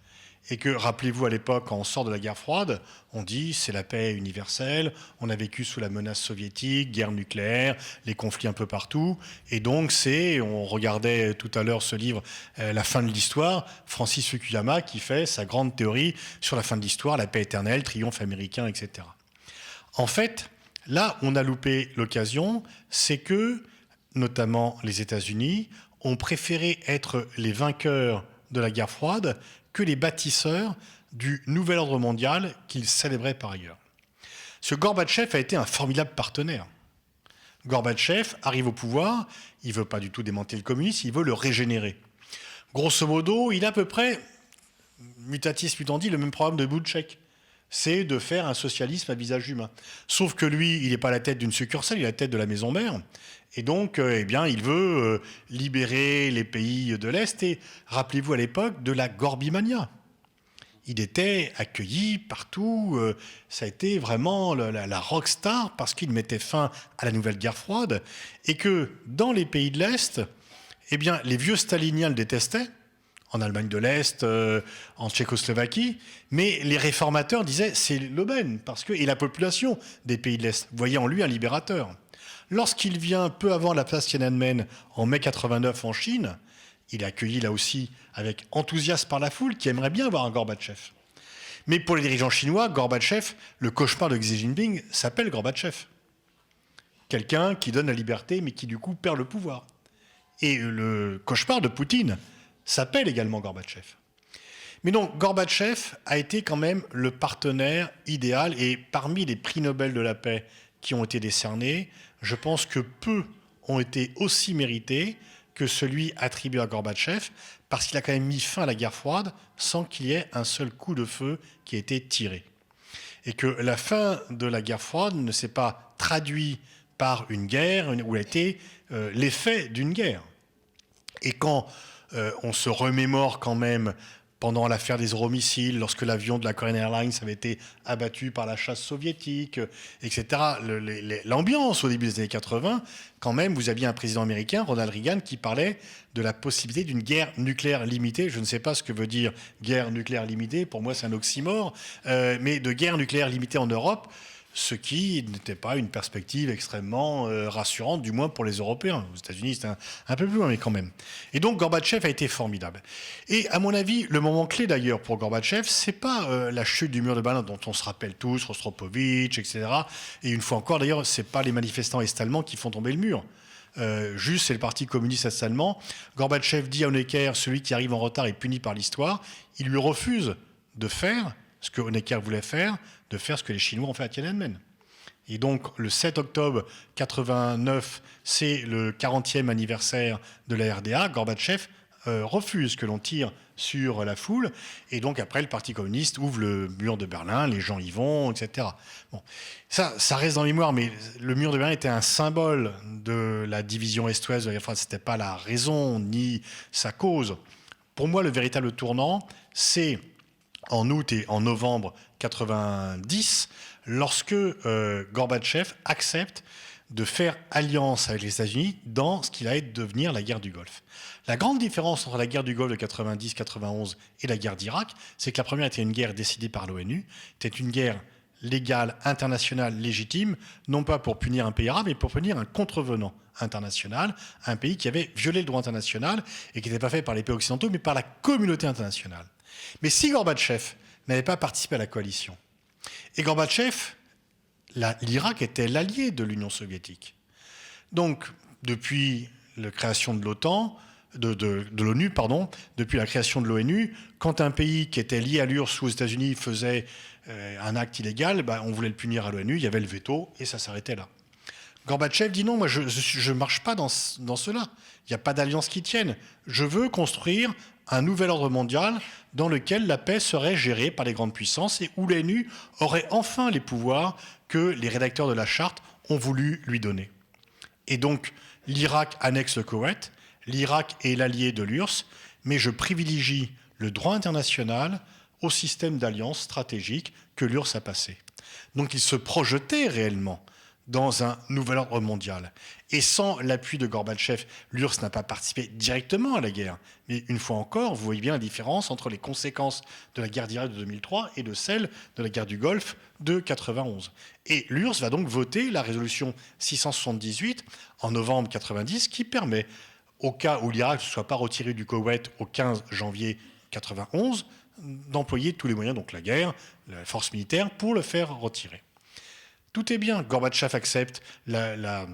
Et que, rappelez-vous, à l'époque, quand on sort de la guerre froide, on dit c'est la paix universelle, on a vécu sous la menace soviétique, guerre nucléaire, les conflits un peu partout. Et donc, on regardait tout à l'heure ce livre, La fin de l'histoire, Francis Fukuyama, qui fait sa grande théorie sur la fin de l'histoire, la paix éternelle, triomphe américain, etc. En fait, là, on a loupé l'occasion, c'est que, notamment les États-Unis, ont préféré être les vainqueurs de la guerre froide que les bâtisseurs du nouvel ordre mondial qu'ils célébraient par ailleurs. Ce Gorbatchev a été un formidable partenaire. Gorbatchev arrive au pouvoir, il ne veut pas du tout démanteler le communisme, il veut le régénérer. Grosso modo, il a à peu près mutatis mutandis, le même problème de Bouchek. C'est de faire un socialisme à visage humain. Sauf que lui, il n'est pas à la tête d'une succursale, il est à la tête de la maison mère. Et donc, il veut libérer les pays de l'Est. Et rappelez-vous à l'époque de la Gorbimania. Il était accueilli partout. Ça a été vraiment la rockstar parce qu'il mettait fin à la nouvelle guerre froide. Et que dans les pays de l'Est, les vieux staliniens le détestaient. En Allemagne de l'Est, en Tchécoslovaquie, mais les réformateurs disaient c'est l'aubaine, et la population des pays de l'Est voyait en lui un libérateur. Lorsqu'il vient peu avant la place Tiananmen en mai 89 en Chine, il est accueilli là aussi avec enthousiasme par la foule qui aimerait bien voir un Gorbatchev. Mais pour les dirigeants chinois, Gorbatchev, le cauchemar de Xi Jinping s'appelle Gorbatchev. Quelqu'un qui donne la liberté mais qui du coup perd le pouvoir. Et le cauchemar de Poutine s'appelle également Gorbatchev. Mais donc, Gorbatchev a été quand même le partenaire idéal, et parmi les prix Nobel de la paix qui ont été décernés, je pense que peu ont été aussi mérités que celui attribué à Gorbatchev, parce qu'il a quand même mis fin à la guerre froide sans qu'il y ait un seul coup de feu qui ait été tiré. Et que la fin de la guerre froide ne s'est pas traduite par une guerre, ou a été l'effet d'une guerre. Et quand on se remémore quand même pendant l'affaire des euromissiles, lorsque l'avion de la Korean Airlines avait été abattu par la chasse soviétique, etc. L'ambiance au début des années 80, quand même, vous aviez un président américain, Ronald Reagan, qui parlait de la possibilité d'une guerre nucléaire limitée. Je ne sais pas ce que veut dire guerre nucléaire limitée, pour moi c'est un oxymore, mais de guerre nucléaire limitée en Europe, ce qui n'était pas une perspective extrêmement rassurante, du moins pour les Européens. Aux États-Unis, c'est un peu plus loin, mais quand même. Et donc, Gorbatchev a été formidable. Et à mon avis, le moment clé d'ailleurs pour Gorbatchev, c'est pas la chute du mur de Berlin dont on se rappelle tous, Rostropovitch, etc. Et une fois encore, d'ailleurs, c'est pas les manifestants est-allemands qui font tomber le mur. Juste, c'est le Parti communiste est-allemand. Gorbatchev dit à Honecker, celui qui arrive en retard est puni par l'histoire. Il lui refuse de faire ce que Honecker voulait faire, de faire ce que les Chinois ont fait à Tiananmen. Et donc, le 7 octobre 89, c'est le 40e anniversaire de la RDA. Gorbatchev refuse que l'on tire sur la foule. Et donc, après, le Parti communiste ouvre le mur de Berlin, les gens y vont, etc. Bon, ça reste dans la mémoire, mais le mur de Berlin était un symbole de la division Est-Ouest de la guerre froide. Ce n'était pas la raison ni sa cause. Pour moi, le véritable tournant, c'est en août et en novembre 90, lorsque Gorbatchev accepte de faire alliance avec les États-Unis dans ce qui allait devenir la guerre du Golfe. La grande différence entre la guerre du Golfe de 90-91 et la guerre d'Irak, c'est que la première était une guerre décidée par l'ONU, c'était une guerre légale, internationale, légitime, non pas pour punir un pays arabe, mais pour punir un contrevenant international, un pays qui avait violé le droit international et qui n'était pas fait par les pays occidentaux, mais par la communauté internationale. Mais si Gorbatchev n'avait pas participé à la coalition, et Gorbatchev, l'Irak était l'allié de l'Union soviétique. Donc, depuis la création de l'OTAN, de l'ONU, pardon, depuis la création de l'ONU, quand un pays qui était lié à l'URSS ou aux États-Unis faisait un acte illégal, on voulait le punir à l'ONU, il y avait le veto, et ça s'arrêtait là. Gorbatchev dit non, moi je ne marche pas dans cela. Il n'y a pas d'alliance qui tienne. Je veux construire un nouvel ordre mondial dans lequel la paix serait gérée par les grandes puissances et où l'ONU aurait enfin les pouvoirs que les rédacteurs de la charte ont voulu lui donner. Et donc, l'Irak annexe le Koweït, l'Irak est l'allié de l'URSS, mais je privilégie le droit international au système d'alliance stratégique que l'URSS a passé. Donc, il se projetait réellement dans un nouvel ordre mondial. Et sans l'appui de Gorbatchev, l'URSS n'a pas participé directement à la guerre. Mais une fois encore, vous voyez bien la différence entre les conséquences de la guerre d'Irak de 2003 et de celle de la guerre du Golfe de 91. Et l'URSS va donc voter la résolution 678 en novembre 90 qui permet, au cas où l'Irak ne soit pas retiré du Koweït au 15 janvier 91, d'employer tous les moyens, donc la guerre, la force militaire, pour le faire retirer. Tout est bien. Gorbatchev accepte l'accord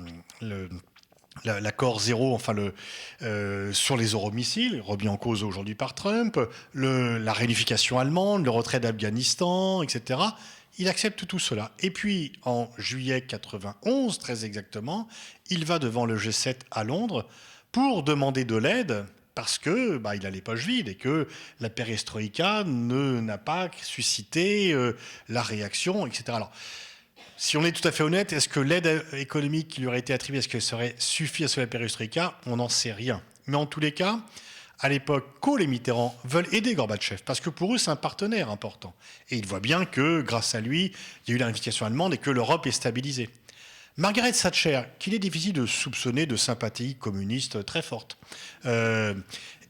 zéro, sur les euromissiles, remis en cause aujourd'hui par Trump, la réunification allemande, le retrait d'Afghanistan, etc. Il accepte tout cela. Et puis, en juillet 91, très exactement, il va devant le G7 à Londres pour demander de l'aide parce que il a les poches vides et que la perestroïka n'a pas suscité la réaction, etc. Alors, si on est tout à fait honnête, est-ce que l'aide économique qui lui aurait été attribuée, est-ce qu'elle serait suffit à sauver la perestroïka? On n'en sait rien. Mais en tous les cas, à l'époque, Kohl et Mitterrand veulent aider Gorbatchev, parce que pour eux, c'est un partenaire important. Et ils voient bien que, grâce à lui, il y a eu l'unification allemande et que l'Europe est stabilisée. Margaret Thatcher, qu'il est difficile de soupçonner de sympathie communiste très forte,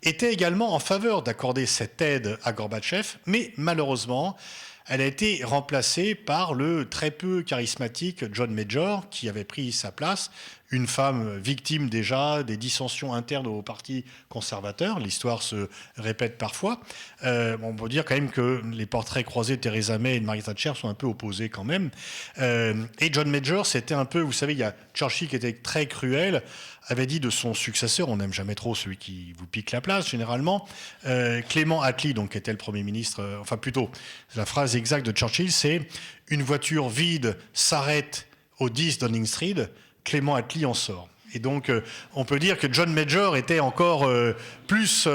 était également en faveur d'accorder cette aide à Gorbatchev, mais malheureusement, elle a été remplacée par le très peu charismatique John Major, qui avait pris sa place, une femme victime déjà des dissensions internes au Parti conservateur. L'histoire se répète parfois. On peut dire quand même que les portraits croisés de Theresa May et de Margaret Thatcher sont un peu opposés quand même. Et John Major, c'était un peu, vous savez, il y a Churchill qui était très cruel, avait dit de son successeur, on n'aime jamais trop celui qui vous pique la place généralement, Clément Attlee, donc qui était le Premier ministre, enfin plutôt, la phrase exacte de Churchill, c'est « Une voiture vide s'arrête au 10 Downing Street, Clément Attlee en sort ». Et donc, on peut dire que John Major était encore plus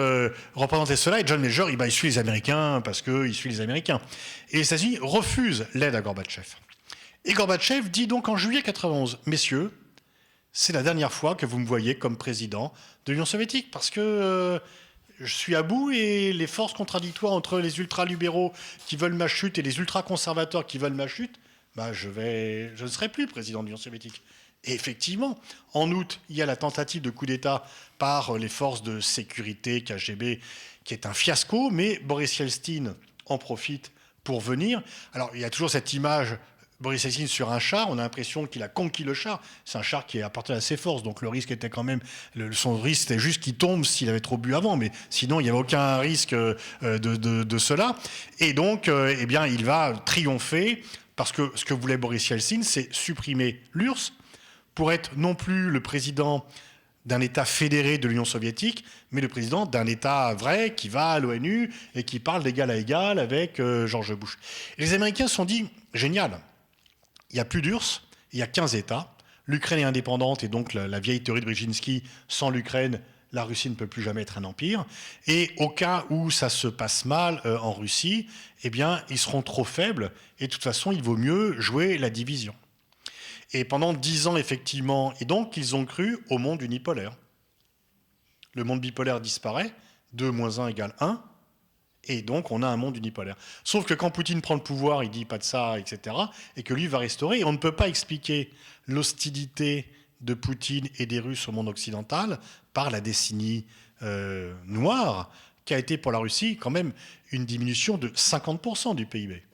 représenté cela. Et John Major, il suit les Américains parce qu'il suit les Américains. Et les États-Unis refusent l'aide à Gorbatchev. Et Gorbatchev dit donc en juillet 91, « Messieurs, c'est la dernière fois que vous me voyez comme président de l'Union soviétique parce que je suis à bout et les forces contradictoires entre les ultra-libéraux qui veulent ma chute et les ultra-conservateurs qui veulent ma chute, je ne serai plus président de l'Union soviétique. » Et effectivement, en août, il y a la tentative de coup d'État par les forces de sécurité KGB qui est un fiasco, mais Boris Yeltsin en profite pour venir. Alors, il y a toujours cette image Boris Yeltsin sur un char, on a l'impression qu'il a conquis le char. C'est un char qui appartient à ses forces, donc le risque était quand même... son risque, c'était juste qu'il tombe s'il avait trop bu avant, mais sinon, il n'y avait aucun risque de cela. Et donc, il va triompher, parce que ce que voulait Boris Yeltsin, c'est supprimer l'URSS pour être non plus le président d'un État fédéré de l'Union soviétique, mais le président d'un État vrai qui va à l'ONU et qui parle d'égal à égal avec George Bush. Et les Américains se sont dit, génial, il n'y a plus d'URSS, il y a 15 États. L'Ukraine est indépendante et donc la vieille théorie de Brzezinski, sans l'Ukraine, la Russie ne peut plus jamais être un empire. Et au cas où ça se passe mal en Russie, ils seront trop faibles et de toute façon, il vaut mieux jouer la division. Et pendant 10 ans, effectivement, et donc ils ont cru au monde unipolaire. Le monde bipolaire disparaît, 2 moins 1 égale 1, et donc on a un monde unipolaire. Sauf que quand Poutine prend le pouvoir, il dit pas de ça, etc., et que lui va restaurer, et on ne peut pas expliquer l'hostilité de Poutine et des Russes au monde occidental par la décennie noire, qui a été pour la Russie quand même une diminution de 50% du PIB.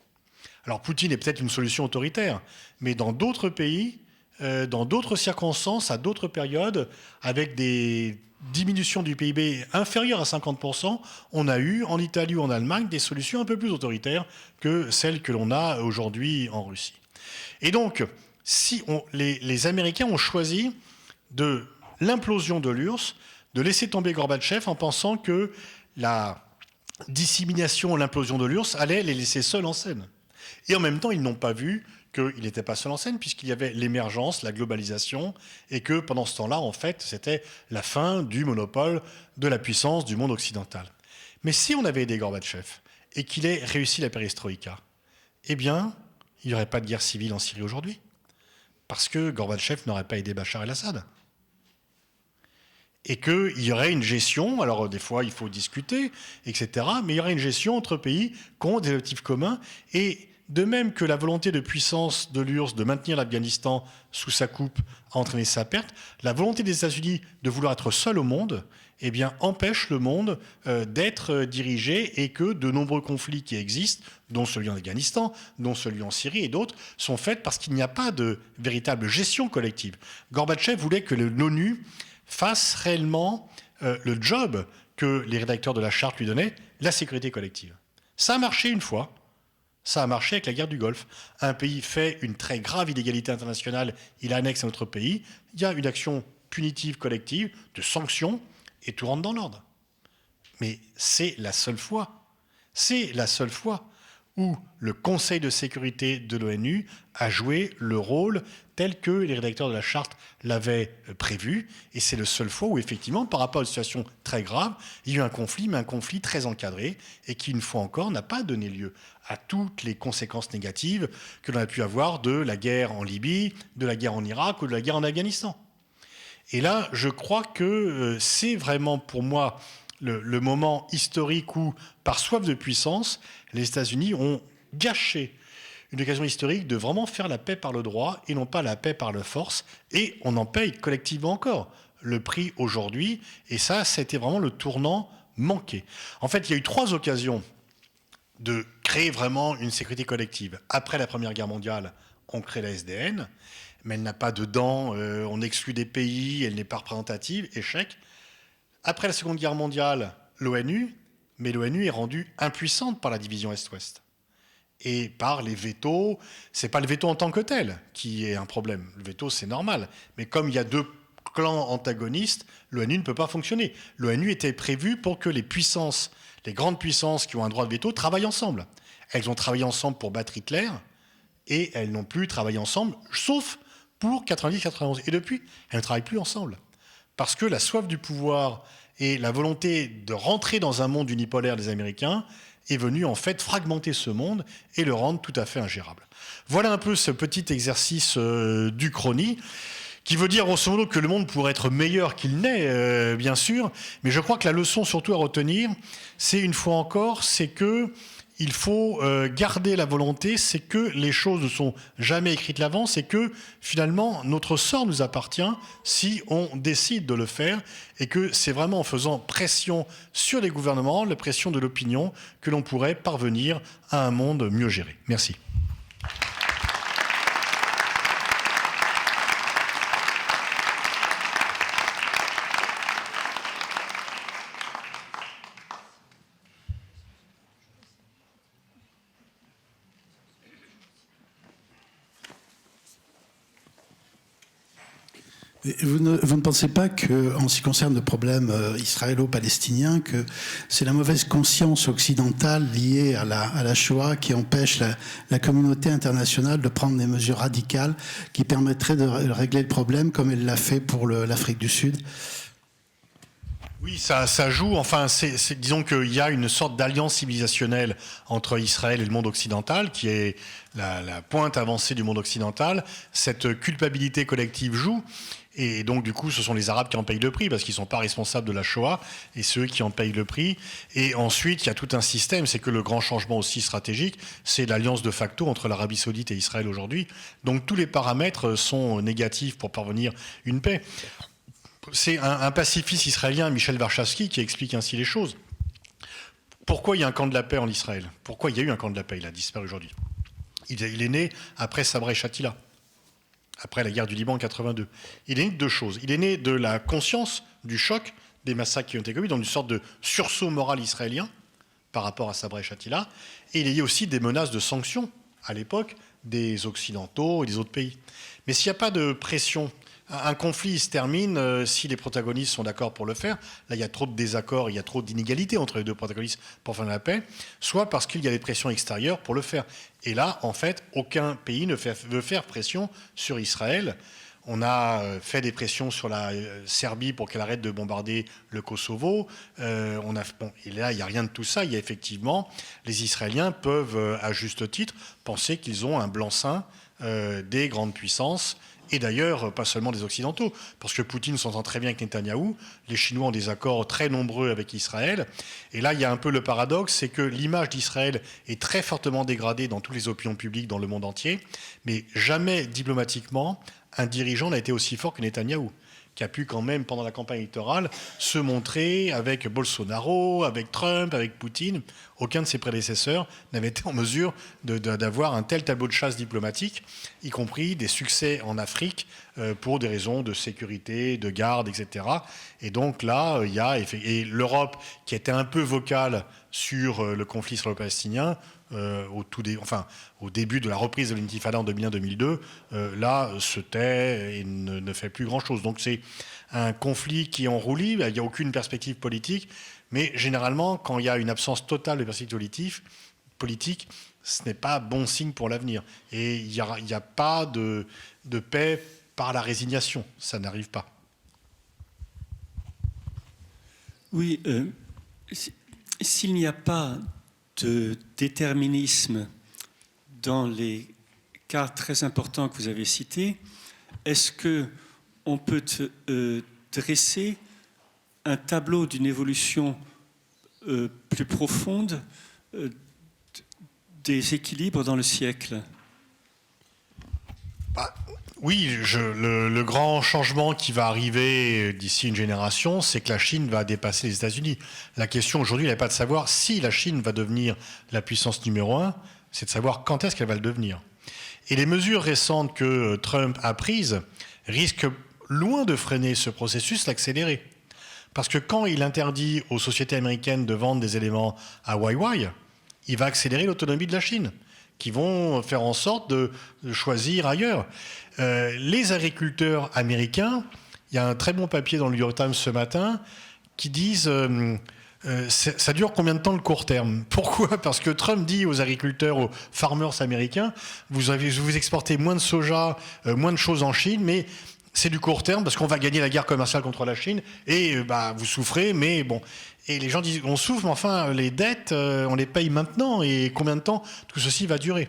Alors Poutine est peut-être une solution autoritaire, mais dans d'autres pays, dans d'autres circonstances, à d'autres périodes, avec des diminutions du PIB inférieures à 50%, on a eu en Italie ou en Allemagne des solutions un peu plus autoritaires que celles que l'on a aujourd'hui en Russie. Et donc, si les Américains ont choisi de l'implosion de l'URSS, de laisser tomber Gorbatchev en pensant que la dissémination, l'implosion de l'URSS allait les laisser seuls en scène. Et en même temps, ils n'ont pas vu qu'il n'était pas seul en scène, puisqu'il y avait l'émergence, la globalisation, et que pendant ce temps-là, en fait, c'était la fin du monopole de la puissance du monde occidental. Mais si on avait aidé Gorbatchev, et qu'il ait réussi la perestroïka, il n'y aurait pas de guerre civile en Syrie aujourd'hui, parce que Gorbatchev n'aurait pas aidé Bachar el-Assad. Et qu'il y aurait une gestion, alors des fois il faut discuter, etc., mais il y aurait une gestion entre pays qui ont des objectifs communs, et de même que la volonté de puissance de l'URSS de maintenir l'Afghanistan sous sa coupe a entraîné sa perte, la volonté des États-Unis de vouloir être seul au monde, empêche le monde d'être dirigé, et que de nombreux conflits qui existent, dont celui en Afghanistan, dont celui en Syrie et d'autres, sont faits parce qu'il n'y a pas de véritable gestion collective. Gorbatchev voulait que l'ONU fasse réellement le job que les rédacteurs de la charte lui donnaient, la sécurité collective. Ça a marché une fois, ça a marché avec la guerre du Golfe. Un pays fait une très grave illégalité internationale, il annexe un autre pays, il y a une action punitive collective, de sanctions, et tout rentre dans l'ordre. Mais c'est la seule fois où le Conseil de sécurité de l'ONU a joué le rôle tel que les rédacteurs de la charte l'avaient prévu. Et c'est la seule fois où, effectivement, par rapport à une situation très grave, il y a eu un conflit, mais un conflit très encadré, et qui, une fois encore, n'a pas donné lieu à toutes les conséquences négatives que l'on a pu avoir de la guerre en Libye, de la guerre en Irak ou de la guerre en Afghanistan. Et là, je crois que c'est vraiment, pour moi, le moment historique où, par soif de puissance, les États-Unis ont gâché une occasion historique de vraiment faire la paix par le droit et non pas la paix par la force. Et on en paye collectivement encore le prix aujourd'hui. Et ça, c'était vraiment le tournant manqué. En fait, il y a eu 3 occasions de créer vraiment une sécurité collective. Après la Première Guerre mondiale, on crée la SDN, mais elle n'a pas de dents, on exclut des pays, elle n'est pas représentative, échec. Après la Seconde Guerre mondiale, l'ONU, mais l'ONU est rendue impuissante par la division Est-Ouest. Et par les vétos, c'est pas le veto en tant que tel qui est un problème. Le veto, c'est normal. Mais comme il y a 2 clans antagonistes, l'ONU ne peut pas fonctionner. L'ONU était prévue pour que les puissances, les grandes puissances qui ont un droit de veto, travaillent ensemble. Elles ont travaillé ensemble pour battre Hitler, et elles n'ont plus travaillé ensemble, sauf pour 90-91. Et depuis, elles ne travaillent plus ensemble. Parce que la soif du pouvoir et la volonté de rentrer dans un monde unipolaire des Américains est venue en fait fragmenter ce monde et le rendre tout à fait ingérable. Voilà un peu ce petit exercice d'Uchronie, qui veut dire grosso modo que le monde pourrait être meilleur qu'il n'est, bien sûr, mais je crois que la leçon surtout à retenir, c'est une fois encore, c'est que il faut garder la volonté, c'est que les choses ne sont jamais écrites l'avance et que finalement notre sort nous appartient si on décide de le faire, et que c'est vraiment en faisant pression sur les gouvernements, la pression de l'opinion, que l'on pourrait parvenir à un monde mieux géré. Merci. Vous ne pensez pas qu'en ce qui concerne le problème israélo-palestinien, que c'est la mauvaise conscience occidentale liée à la Shoah qui empêche la communauté internationale de prendre des mesures radicales qui permettraient de régler le problème comme elle l'a fait pour l'Afrique du Sud ? Oui, ça joue. Enfin, disons qu'il y a une sorte d'alliance civilisationnelle entre Israël et le monde occidental, qui est la pointe avancée du monde occidental. Cette culpabilité collective joue. Et donc, du coup, ce sont les Arabes qui en payent le prix, parce qu'ils ne sont pas responsables de la Shoah, et ceux qui en payent le prix. Et ensuite, il y a tout un système, c'est que le grand changement aussi stratégique, c'est l'alliance de facto entre l'Arabie Saoudite et Israël aujourd'hui. Donc, tous les paramètres sont négatifs pour parvenir à une paix. C'est un pacifiste israélien, Michel Warshawski, qui explique ainsi les choses. Pourquoi il y a un camp de la paix en Israël ? Pourquoi il y a eu un camp de la paix ? Il a disparu aujourd'hui. Il est né après Sabra et Shatila, après la guerre du Liban en 82. Il est né de 2 choses. Il est né de la conscience du choc des massacres qui ont été commis, dans une sorte de sursaut moral israélien par rapport à Sabra et Shatila. Et il est lié aussi des menaces de sanctions, à l'époque, des Occidentaux et des autres pays. Mais s'il n'y a pas de pression, un conflit se termine si les protagonistes sont d'accord pour le faire. Là, il y a trop de désaccords, il y a trop d'inégalités entre les 2 protagonistes pour faire la paix, soit parce qu'il y a des pressions extérieures pour le faire. Et là, en fait, aucun pays ne veut faire pression sur Israël. On a fait des pressions sur la Serbie pour qu'elle arrête de bombarder le Kosovo. Et là, il n'y a rien de tout ça. Il y a effectivement, les Israéliens peuvent, à juste titre, penser qu'ils ont un blanc-seing des grandes puissances. Et d'ailleurs, pas seulement des Occidentaux, parce que Poutine s'entend très bien avec Netanyahou, les Chinois ont des accords très nombreux avec Israël, et là, il y a un peu le paradoxe, c'est que l'image d'Israël est très fortement dégradée dans toutes les opinions publiques dans le monde entier, mais jamais diplomatiquement, un dirigeant n'a été aussi fort que Netanyahou, qui a pu quand même, pendant la campagne électorale, se montrer avec Bolsonaro, avec Trump, avec Poutine. Aucun de ses prédécesseurs n'avait été en mesure d'avoir un tel tableau de chasse diplomatique, y compris des succès en Afrique pour des raisons de sécurité, de garde, etc. Et donc là, il y a... Et l'Europe, qui était un peu vocale sur le conflit israélo-palestinien, au début de la reprise de l'intifada en 2001-2002, là, se tait et ne fait plus grand-chose. Donc c'est un conflit qui est en roue libre, il n'y a aucune perspective politique, mais généralement, quand il y a une absence totale de perspective politique, ce n'est pas bon signe pour l'avenir. Et il n'y a pas de paix par la résignation. Ça n'arrive pas. Oui, s'il n'y a pas de déterminisme dans les cas très importants que vous avez cités, est-ce qu'on peut dresser un tableau d'une évolution plus profonde des équilibres dans le siècle? Oui, le grand changement qui va arriver d'ici une génération, c'est que la Chine va dépasser les États-Unis. La question aujourd'hui n'est pas de savoir si la Chine va devenir la puissance numéro 1, c'est de savoir quand est-ce qu'elle va le devenir. Et les mesures récentes que Trump a prises risquent, loin de freiner ce processus, l'accélérer. Parce que quand il interdit aux sociétés américaines de vendre des éléments à Huawei, il va accélérer l'autonomie de la Chine, qui vont faire en sorte de choisir ailleurs. Les agriculteurs américains, il y a un très bon papier dans le New York Times ce matin qui disent ça dure combien de temps le court terme? Pourquoi? Parce que Trump dit aux agriculteurs, aux farmers américains, vous exportez moins de soja, moins de choses en Chine, mais c'est du court terme parce qu'on va gagner la guerre commerciale contre la Chine et vous souffrez, mais bon. Et les gens disent on souffre, mais enfin les dettes, on les paye maintenant et combien de temps tout ceci va durer?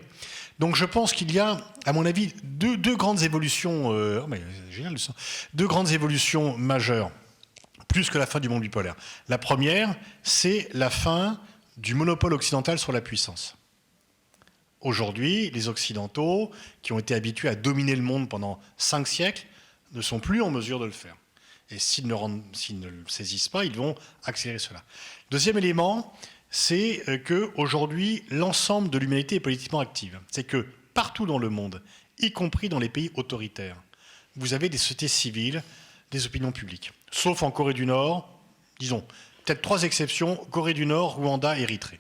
Donc je pense qu'il y a, à mon avis, deux grandes évolutions, génial, deux grandes évolutions majeures, plus que la fin du monde bipolaire. La première, c'est la fin du monopole occidental sur la puissance. Aujourd'hui, les Occidentaux, qui ont été habitués à dominer le monde pendant 5 siècles, ne sont plus en mesure de le faire. Et s'ils ne le saisissent pas, ils vont accélérer cela. Deuxième élément, c'est qu'aujourd'hui, l'ensemble de l'humanité est politiquement active. C'est que partout dans le monde, y compris dans les pays autoritaires, vous avez des sociétés civiles, des opinions publiques. Sauf en Corée du Nord, disons, peut-être 3 exceptions, Corée du Nord, Rwanda, Érythrée.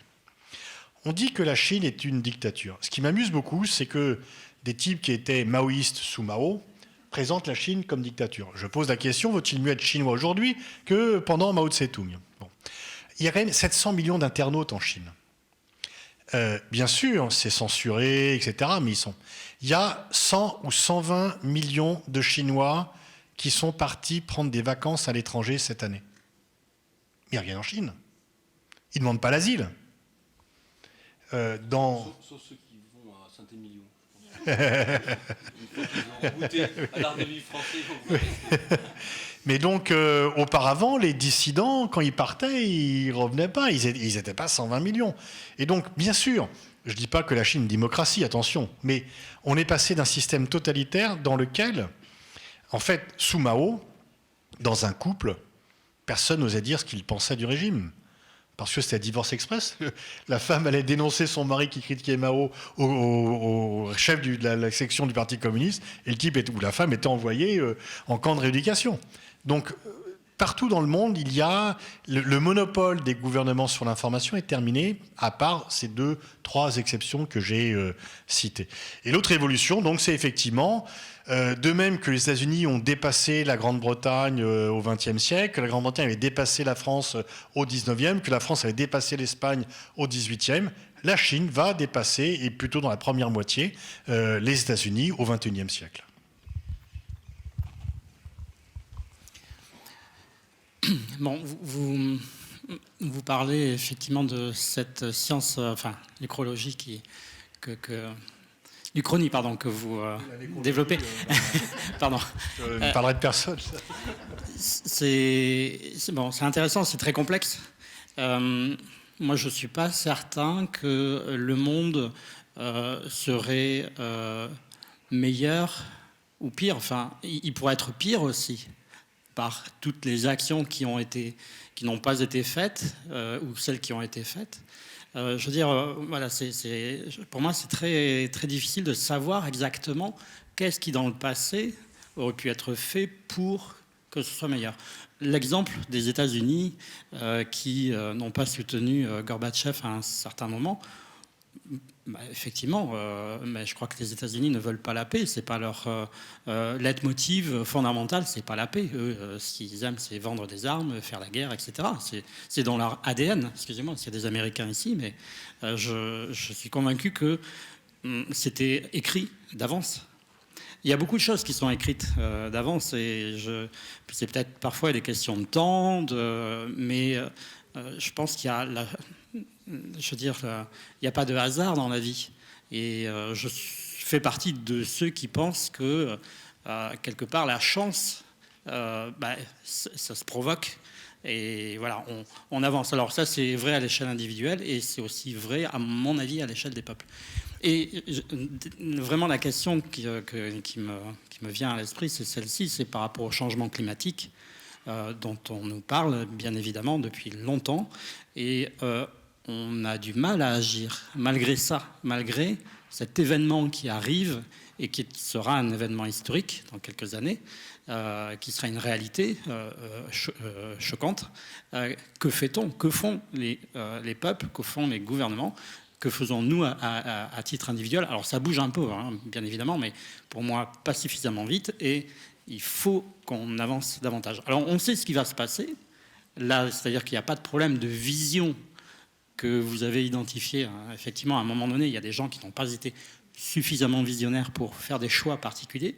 On dit que la Chine est une dictature. Ce qui m'amuse beaucoup, c'est que des types qui étaient maoïstes sous Mao présentent la Chine comme dictature. Je pose la question, vaut-il mieux être chinois aujourd'hui que pendant Mao Tse-tung? Bon. Il y a quand même 700 millions d'internautes en Chine. Bien sûr, c'est censuré, etc., mais ils sont. Il y a 100 ou 120 millions de Chinois qui sont partis prendre des vacances à l'étranger cette année. Mais ils reviennent en Chine. Ils ne demandent pas l'asile. Sauf ceux qui vont à Saint-Émilion. Une fois qu'ils ont goûté à l'art de vivre français. Mais donc, auparavant, les dissidents, quand ils partaient, ils ne revenaient pas. Ils n'étaient pas 120 millions. Et donc, bien sûr, je ne dis pas que la Chine est une démocratie, attention, mais on est passé d'un système totalitaire dans lequel, en fait, sous Mao, dans un couple, personne n'osait dire ce qu'il pensait du régime. Parce que c'était divorce express. La femme allait dénoncer son mari qui critiquait Mao au chef de la section du Parti communiste, et le type ou la femme était envoyée en camp de rééducation. Donc, partout dans le monde, il y a le monopole des gouvernements sur l'information est terminé, à part ces 2-3 exceptions que j'ai citées. Et l'autre évolution, donc, c'est effectivement, de même que les États-Unis ont dépassé la Grande-Bretagne au XXe siècle, que la Grande-Bretagne avait dépassé la France au XIXe, que la France avait dépassé l'Espagne au XVIIIe, la Chine va dépasser, et plutôt dans la première moitié, les États-Unis au XXIe siècle. Bon, vous parlez effectivement de cette science, l'écrologie l'Uchronie, que vous développez. Pardon. Je ne parlerai de personne. C'est intéressant, c'est très complexe. Moi, je ne suis pas certain que le monde serait meilleur ou pire. Enfin, il pourrait être pire aussi, par toutes les actions qui n'ont pas été faites ou celles qui ont été faites. Je veux dire, voilà, pour moi, c'est très, très difficile de savoir exactement qu'est-ce qui, dans le passé, aurait pu être fait pour que ce soit meilleur. L'exemple des États-Unis qui n'ont pas soutenu Gorbatchev à un certain moment, Effectivement, mais je crois que les États-Unis ne veulent pas la paix. C'est pas leur leitmotiv fondamental. C'est pas la paix. Eux, ce qu'ils aiment, c'est vendre des armes, faire la guerre, etc. C'est dans leur ADN. Excusez-moi, s'il y a des Américains ici, mais je suis convaincu que c'était écrit d'avance. Il y a beaucoup de choses qui sont écrites d'avance, et c'est peut-être parfois des questions de temps, mais je pense qu'il y a il n'y a pas de hasard dans la vie. Et je fais partie de ceux qui pensent que, quelque part, la chance, ça se provoque. Et voilà, on avance. Alors ça, c'est vrai à l'échelle individuelle, et c'est aussi vrai, à mon avis, à l'échelle des peuples. Et vraiment, la question qui me vient à l'esprit, c'est celle-ci, c'est par rapport au changement climatique dont on nous parle, bien évidemment, depuis longtemps. Et on a du mal à agir, malgré ça, malgré cet événement qui arrive et qui sera un événement historique dans quelques années, qui sera une réalité choquante. Que fait-on? Que font les peuples? Que font les gouvernements? Que faisons-nous à titre individuel? Alors ça bouge un peu, hein, bien évidemment, mais pour moi, pas suffisamment vite, et il faut qu'on avance davantage. Alors on sait ce qui va se passer, là, c'est-à-dire qu'il n'y a pas de problème de vision que vous avez identifié. Effectivement, à un moment donné, il y a des gens qui n'ont pas été suffisamment visionnaires pour faire des choix particuliers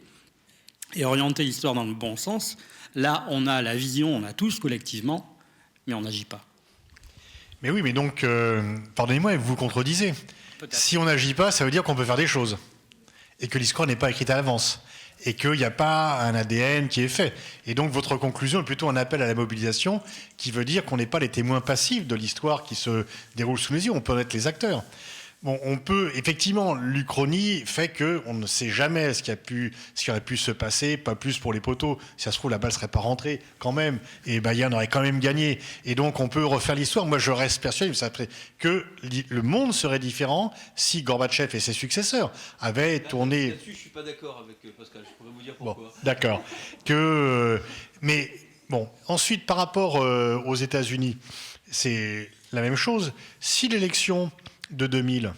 et orienter l'histoire dans le bon sens. Là, on a la vision, on a tous collectivement, mais on n'agit pas. Mais oui, mais donc, pardonnez-moi, vous vous contredisez. Si on n'agit pas, ça veut dire qu'on peut faire des choses. Et que l'histoire n'est pas écrite à l'avance. Et qu'il n'y a pas un ADN qui est fait. Et donc votre conclusion est plutôt un appel à la mobilisation, qui veut dire qu'on n'est pas les témoins passifs de l'histoire qui se déroule sous nos yeux, on peut être les acteurs. Bon, on peut, effectivement, l'Uchronie fait qu'on ne sait jamais ce qui aurait pu se passer, pas plus pour les poteaux. Si ça se trouve, la balle ne serait pas rentrée quand même, et Bayern aurait quand même gagné. Et donc, on peut refaire l'histoire. Moi, je reste persuadé que le monde serait différent si Gorbatchev et ses successeurs avaient tourné... Là-dessus, je ne suis pas d'accord avec Pascal, je pourrais vous dire pourquoi. Bon, d'accord. Mais, bon, ensuite, par rapport aux États-Unis, c'est la même chose. Si l'élection de 2000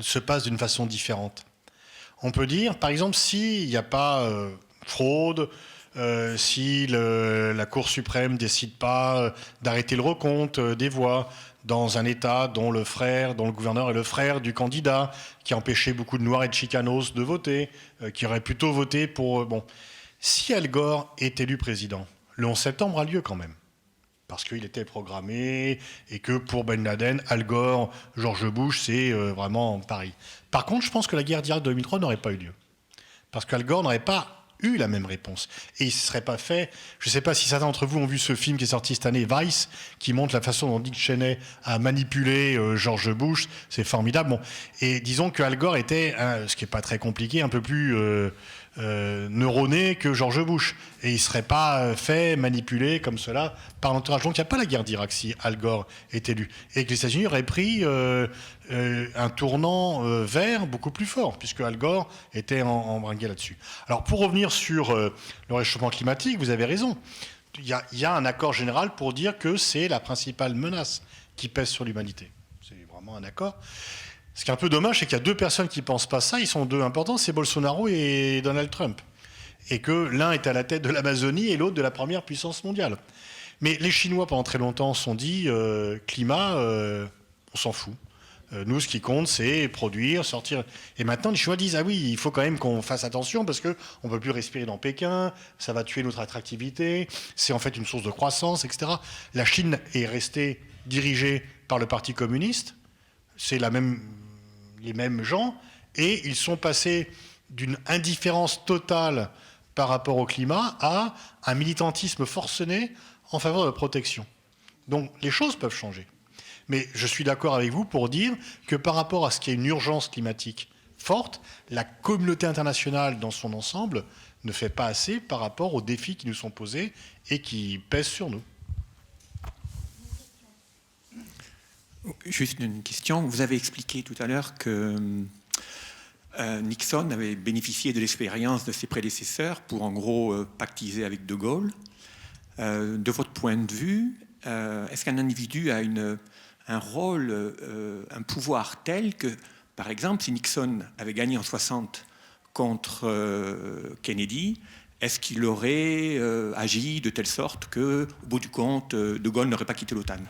se passe d'une façon différente, on peut dire, par exemple, s'il n'y a pas fraude, si la Cour suprême décide pas d'arrêter le recompte des voix dans un État dont le gouverneur est le frère du candidat, qui a empêché beaucoup de Noirs et de Chicanos de voter, qui aurait plutôt voté pour... bon, si Al Gore est élu président, le 11 septembre a lieu quand même. Parce qu'il était programmé, et que pour Ben Laden, Al Gore, George Bush, c'est vraiment Paris. Par contre, je pense que la guerre d'Irak de 2003 n'aurait pas eu lieu. Parce qu'Al Gore n'aurait pas eu la même réponse. Et il ne se serait pas fait... Je ne sais pas si certains d'entre vous ont vu ce film qui est sorti cette année, Vice, qui montre la façon dont Dick Cheney a manipulé George Bush. C'est formidable. Bon. Et disons que Al Gore était, ce qui n'est pas très compliqué, un peu plus... neuroné que George Bush. Et il ne serait pas fait manipuler comme cela par l'entourage. Donc il n'y a pas la guerre d'Irak si Al Gore est élu. Et que les États-Unis auraient pris un tournant vert beaucoup plus fort, puisque Al Gore était embringué là-dessus. Alors pour revenir sur le réchauffement climatique, vous avez raison. Il y a un accord général pour dire que c'est la principale menace qui pèse sur l'humanité. C'est vraiment un accord. Ce qui est un peu dommage, c'est qu'il y a deux personnes qui ne pensent pas ça. Ils sont deux importants, c'est Bolsonaro et Donald Trump. Et que l'un est à la tête de l'Amazonie et l'autre de la première puissance mondiale. Mais les Chinois, pendant très longtemps, se sont dit climat, on s'en fout. Nous, ce qui compte, c'est produire, sortir. Et maintenant, les Chinois disent, ah oui, il faut quand même qu'on fasse attention parce qu'on ne peut plus respirer dans Pékin, ça va tuer notre attractivité, c'est en fait une source de croissance, etc. La Chine est restée dirigée par le Parti communiste. C'est les mêmes gens, et ils sont passés d'une indifférence totale par rapport au climat à un militantisme forcené en faveur de la protection. Donc les choses peuvent changer. Mais je suis d'accord avec vous pour dire que par rapport à ce qui est une urgence climatique forte, la communauté internationale dans son ensemble ne fait pas assez par rapport aux défis qui nous sont posés et qui pèsent sur nous. Juste une question. Vous avez expliqué tout à l'heure que Nixon avait bénéficié de l'expérience de ses prédécesseurs pour, en gros, pactiser avec De Gaulle. De votre point de vue, est-ce qu'un individu a un rôle, un pouvoir tel que, par exemple, si Nixon avait gagné en 60 contre Kennedy, est-ce qu'il aurait agi de telle sorte qu'au bout du compte, De Gaulle n'aurait pas quitté l'OTAN?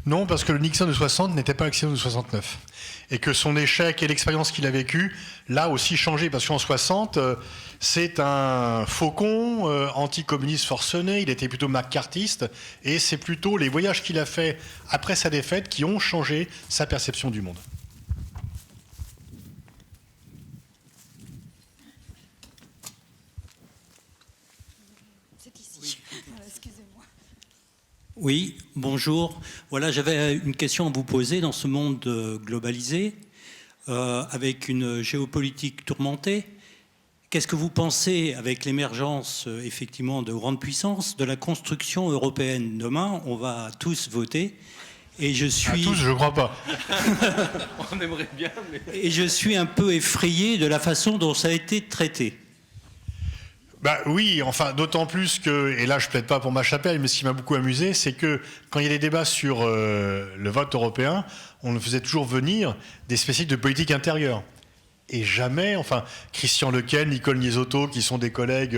Non, parce que le Nixon de 60 n'était pas l'accident de 69. Et que son échec et l'expérience qu'il a vécue l'a aussi changé. Parce qu'en 60, c'est un faucon anticommuniste forcené, il était plutôt macartiste. Et c'est plutôt les voyages qu'il a faits après sa défaite qui ont changé sa perception du monde. Oui, bonjour. Voilà, j'avais une question à vous poser dans ce monde globalisé, avec une géopolitique tourmentée. Qu'est-ce que vous pensez, avec l'émergence effectivement de grandes puissances, de la construction européenne? Demain, on va tous voter. Et je suis... À tous, je ne crois pas. On aimerait bien, mais... Et je suis un peu effrayé de la façon dont ça a été traité. Bah oui, enfin d'autant plus que, et là je plaide pas pour ma chapelle, mais ce qui m'a beaucoup amusé, c'est que quand il y a des débats sur le vote européen, on nous faisait toujours venir des spécialistes de politique intérieure. Et jamais, enfin Christian Lequel, Nicole Niesotto, qui sont des collègues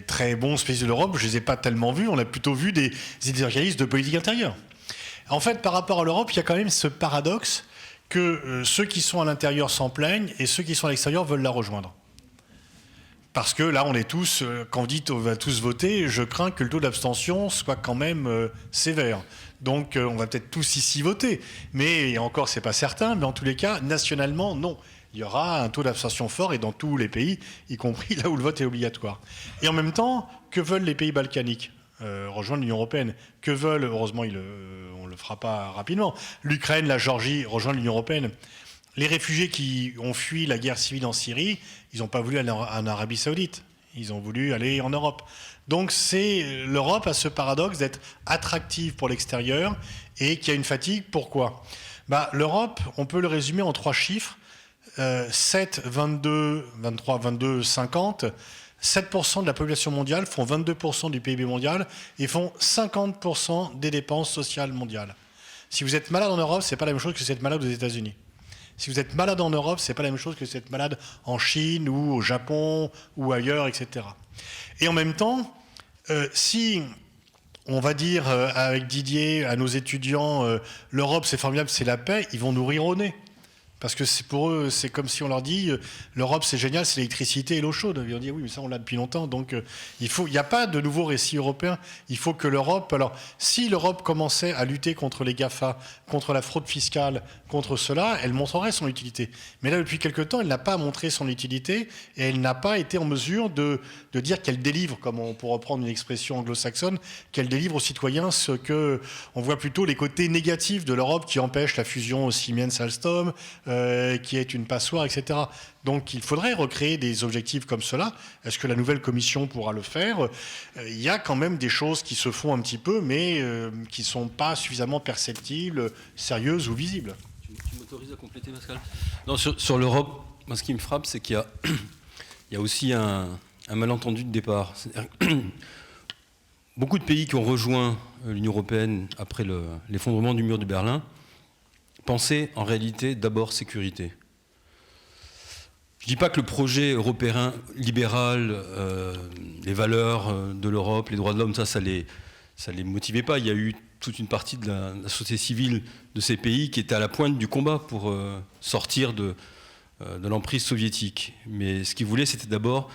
très bons spécialistes de l'Europe, je les ai pas tellement vus, on a plutôt vu des spécialistes de politique intérieure. En fait, par rapport à l'Europe, il y a quand même ce paradoxe que ceux qui sont à l'intérieur s'en plaignent et ceux qui sont à l'extérieur veulent la rejoindre. Parce que là, on est tous, quand vous dites on va tous voter, je crains que le taux d'abstention soit quand même sévère. Donc on va peut-être tous ici voter. Mais encore, c'est pas certain, mais en tous les cas, nationalement, non. Il y aura un taux d'abstention fort et dans tous les pays, y compris là où le vote est obligatoire. Et en même temps, que veulent les pays balkaniques? Rejoindre l'Union européenne. Que veulent, heureusement, on ne le fera pas rapidement, l'Ukraine, la Géorgie, rejoindre l'Union européenne. Les réfugiés qui ont fui la guerre civile en Syrie, ils n'ont pas voulu aller en Arabie Saoudite. Ils ont voulu aller en Europe. Donc l'Europe a ce paradoxe d'être attractive pour l'extérieur et qui a une fatigue. Pourquoi? L'Europe, on peut le résumer en 3 chiffres. 7, 22, 23, 22, 50. 7% de la population mondiale font 22% du PIB mondial et font 50% des dépenses sociales mondiales. Si vous êtes malade en Europe, ce n'est pas la même chose que si vous êtes malade aux États-Unis. Si vous êtes malade en Europe, ce n'est pas la même chose que si vous êtes malade en Chine ou au Japon ou ailleurs, etc. Et en même temps, si on va dire avec Didier à nos étudiants, l'Europe c'est formidable, c'est la paix, ils vont nous rire au nez. Parce que pour eux, c'est comme si on leur dit l'Europe c'est génial, c'est l'électricité et l'eau chaude. Ils vont dire oui, mais ça on l'a depuis longtemps. Donc il n'y a pas de nouveau récit européen. Il faut que l'Europe. Alors si l'Europe commençait à lutter contre les GAFA, contre la fraude fiscale, contre cela, elle montrerait son utilité. Mais là, depuis quelque temps, elle n'a pas montré son utilité et elle n'a pas été en mesure de dire qu'elle délivre, comme on pourrait reprendre une expression anglo-saxonne, qu'elle délivre aux citoyens ce que on voit plutôt les côtés négatifs de l'Europe qui empêchent la fusion Siemens-Alstom. Qui est une passoire, etc. Donc il faudrait recréer des objectifs comme cela. Est-ce que la nouvelle commission pourra le faire? Il y a quand même des choses qui se font un petit peu, mais qui ne sont pas suffisamment perceptibles, sérieuses ou visibles. Tu m'autorises à compléter, Pascal? Non, sur l'Europe, moi, ce qui me frappe, c'est qu'il y a aussi un malentendu de départ. Beaucoup de pays qui ont rejoint l'Union européenne après l'effondrement du mur de Berlin penser en réalité d'abord sécurité. Je ne dis pas que le projet européen libéral, les valeurs de l'Europe, les droits de l'homme, ça les motivait pas. Il y a eu toute une partie de la société civile de ces pays qui était à la pointe du combat pour sortir de l'emprise soviétique. Mais ce qu'ils voulaient, c'était d'abord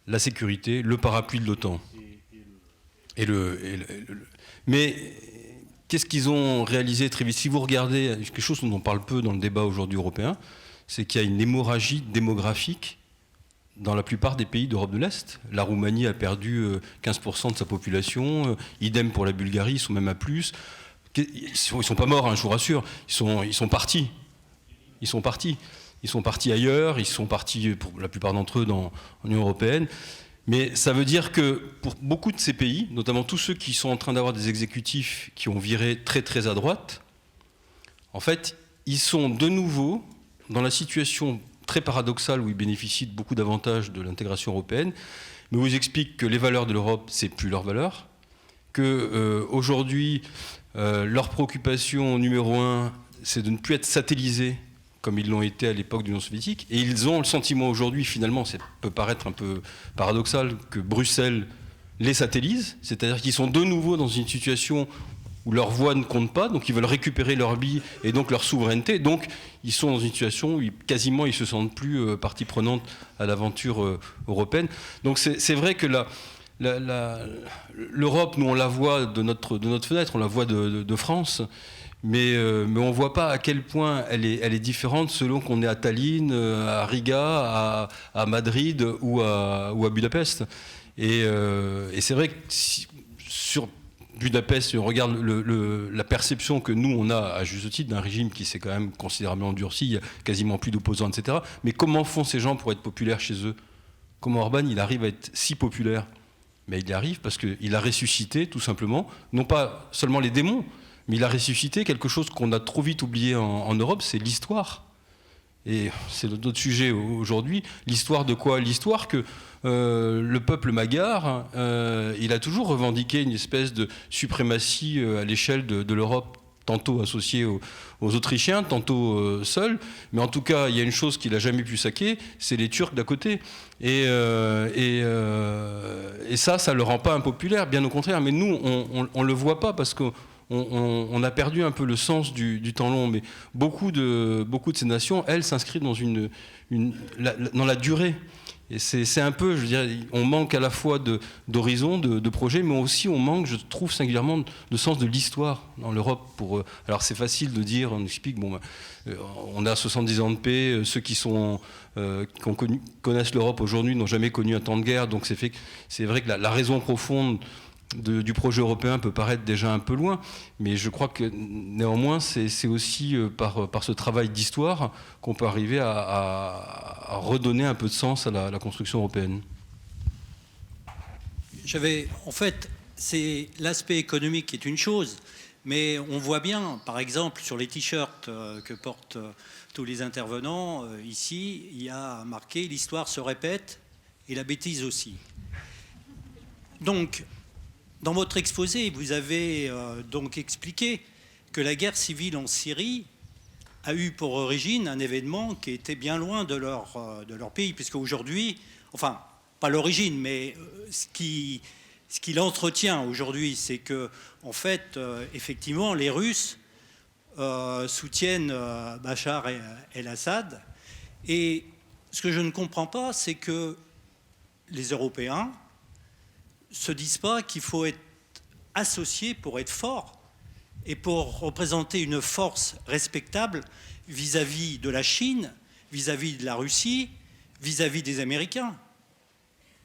la sécurité, le parapluie de l'OTAN. Mais qu'est-ce qu'ils ont réalisé très vite? Si vous regardez quelque chose dont on parle peu dans le débat aujourd'hui européen, c'est qu'il y a une hémorragie démographique dans la plupart des pays d'Europe de l'Est. La Roumanie a perdu 15% de sa population, idem pour la Bulgarie, ils sont même à plus. Ils sont pas morts, hein, je vous rassure, ils sont partis. Ils sont partis ailleurs, ils sont partis, pour la plupart d'entre eux, en Union européenne. Mais ça veut dire que pour beaucoup de ces pays, notamment tous ceux qui sont en train d'avoir des exécutifs qui ont viré très très à droite, en fait, ils sont de nouveau dans la situation très paradoxale où ils bénéficient de beaucoup d'avantages de l'intégration européenne, mais où ils expliquent que les valeurs de l'Europe, c'est plus leurs valeurs, que aujourd'hui, Leur préoccupation numéro 1, c'est de ne plus être satellisés comme ils l'ont été à l'époque de l'Union soviétique. Et ils ont le sentiment aujourd'hui, finalement, ça peut paraître un peu paradoxal, que Bruxelles les satellise, c'est-à-dire qu'ils sont de nouveau dans une situation où leur voix ne compte pas, donc ils veulent récupérer leur bille et donc leur souveraineté. Donc ils sont dans une situation où quasiment ils ne se sentent plus partie prenante à l'aventure européenne. Donc c'est vrai que l'Europe, nous on la voit de notre fenêtre, on la voit de France, mais on ne voit pas à quel point elle est différente selon qu'on est à Tallinn, à Riga, à Madrid ou à Budapest. Et c'est vrai que sur Budapest, si on regarde la perception que nous, on a à juste titre d'un régime qui s'est quand même considérablement endurci, il y a quasiment plus d'opposants, etc. Mais comment font ces gens pour être populaires chez eux? Comment Orban, il arrive à être si populaire? Mais il y arrive parce qu'il a ressuscité, tout simplement, non pas seulement les démons, mais il a ressuscité quelque chose qu'on a trop vite oublié en Europe, c'est l'histoire. Et c'est notre sujet aujourd'hui. L'histoire de quoi? L'histoire que le peuple magyar, il a toujours revendiqué une espèce de suprématie à l'échelle de l'Europe, tantôt associée aux Autrichiens, tantôt seul. Mais en tout cas, il y a une chose qu'il n'a jamais pu saquer, c'est les Turcs d'à côté. Et ça ne le rend pas impopulaire, bien au contraire. Mais nous, on ne le voit pas parce que on a perdu un peu le sens du temps long, mais beaucoup de ces nations, elles, s'inscrivent dans la durée. Et c'est un peu, je veux dire, on manque à la fois d'horizon, de projets, mais aussi on manque, je trouve singulièrement, de sens de l'histoire dans l'Europe. Alors c'est facile de dire, on explique, on a 70 ans de paix, ceux qui connaissent l'Europe aujourd'hui n'ont jamais connu un temps de guerre, donc c'est vrai que la raison profonde du projet européen peut paraître déjà un peu loin, mais je crois que néanmoins c'est aussi par ce travail d'histoire qu'on peut arriver à redonner un peu de sens à la construction européenne. En fait, c'est l'aspect économique qui est une chose, mais on voit bien, par exemple, sur les t-shirts que portent tous les intervenants, ici, il y a marqué « L'histoire se répète et la bêtise aussi ». Donc, dans votre exposé, vous avez donc expliqué que la guerre civile en Syrie a eu pour origine un événement qui était bien loin de leur pays, puisque aujourd'hui, enfin, pas l'origine, mais ce qui l'entretient aujourd'hui, c'est que, en fait, effectivement, les Russes soutiennent Bachar el-Assad. Et ce que je ne comprends pas, c'est que les Européens se disent pas qu'il faut être associé pour être fort et pour représenter une force respectable vis-à-vis de la Chine, vis-à-vis de la Russie, vis-à-vis des Américains.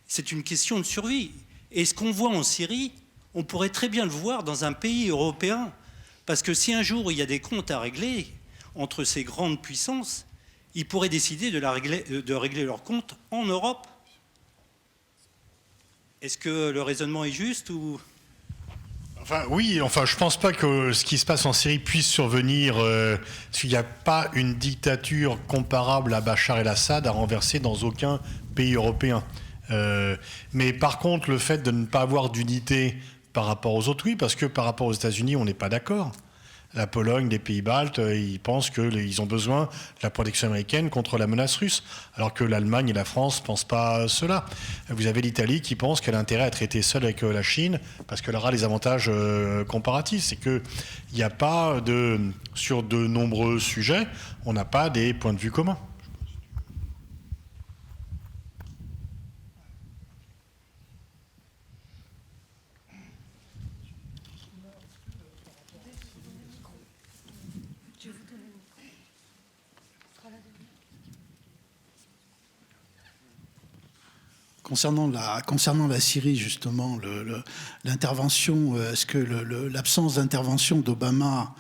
C'est une question de survie. Et ce qu'on voit en Syrie, on pourrait très bien le voir dans un pays européen. Parce que si un jour il y a des comptes à régler entre ces grandes puissances, ils pourraient décider de régler leurs comptes en Europe. Est-ce que le raisonnement est juste ou... Oui, je pense pas que ce qui se passe en Syrie puisse survenir, parce qu'il n'y a pas une dictature comparable à Bachar el-Assad à renverser dans aucun pays européen. Mais par contre, le fait de ne pas avoir d'unité par rapport aux autres, oui, parce que par rapport aux États-Unis, on n'est pas d'accord. La Pologne, les Pays-Baltes, ils pensent qu'ils ont besoin de la protection américaine contre la menace russe, alors que l'Allemagne et la France ne pensent pas cela. Vous avez l'Italie qui pense qu'elle a intérêt à traiter seule avec la Chine, parce qu'elle aura les avantages comparatifs. C'est qu'il n'y a pas sur de nombreux sujets, on n'a pas des points de vue communs. Concernant la Syrie, justement, l'intervention, est-ce que l'absence d'intervention d'Obama,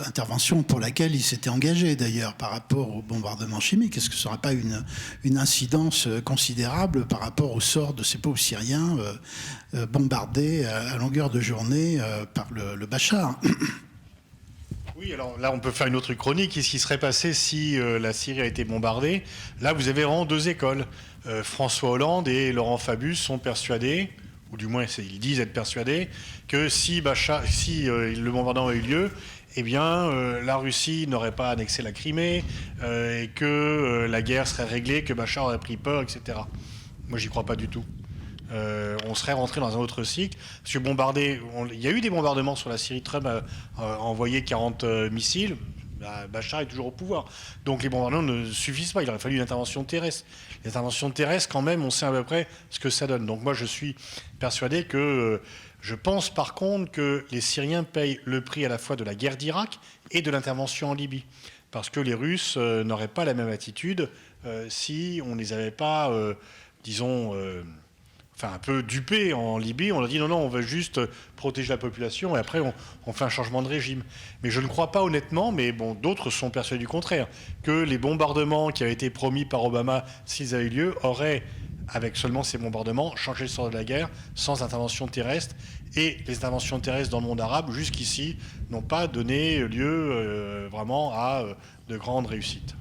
intervention pour laquelle il s'était engagé d'ailleurs par rapport au bombardement chimique, est-ce que ce n'aura pas une incidence considérable par rapport au sort de ces pauvres Syriens bombardés à longueur de journée par le Bachar? Oui, alors là, on peut faire une autre chronique. Qu'est-ce qui serait passé si la Syrie a été bombardée? Là, vous avez vraiment deux écoles. François Hollande et Laurent Fabius sont persuadés, ou du moins ils disent être persuadés, que si le bombardement a eu lieu, eh bien, la Russie n'aurait pas annexé la Crimée, et que la guerre serait réglée, que Bachar aurait pris peur, etc. Moi, j'y crois pas du tout. On serait rentré dans un autre cycle. Parce que il y a eu des bombardements sur la Syrie. Trump a envoyé 40 missiles. Bachar est toujours au pouvoir. Donc les bombardements ne suffisent pas. Il aurait fallu une intervention terrestre. L'intervention terrestre, quand même, on sait à peu près ce que ça donne. Donc moi, je suis persuadé que... je pense par contre que les Syriens payent le prix à la fois de la guerre d'Irak et de l'intervention en Libye. Parce que les Russes n'auraient pas la même attitude si on ne les avait pas, un peu dupés en Libye. On a dit non, on veut juste protéger la population et après on fait un changement de régime. Mais je ne crois pas honnêtement, mais bon, d'autres sont persuadés du contraire, que les bombardements qui avaient été promis par Obama, s'ils avaient eu lieu, auraient, avec seulement ces bombardements, changé le sort de la guerre sans intervention terrestre. Et les interventions terrestres dans le monde arabe, jusqu'ici, n'ont pas donné lieu vraiment à de grandes réussites.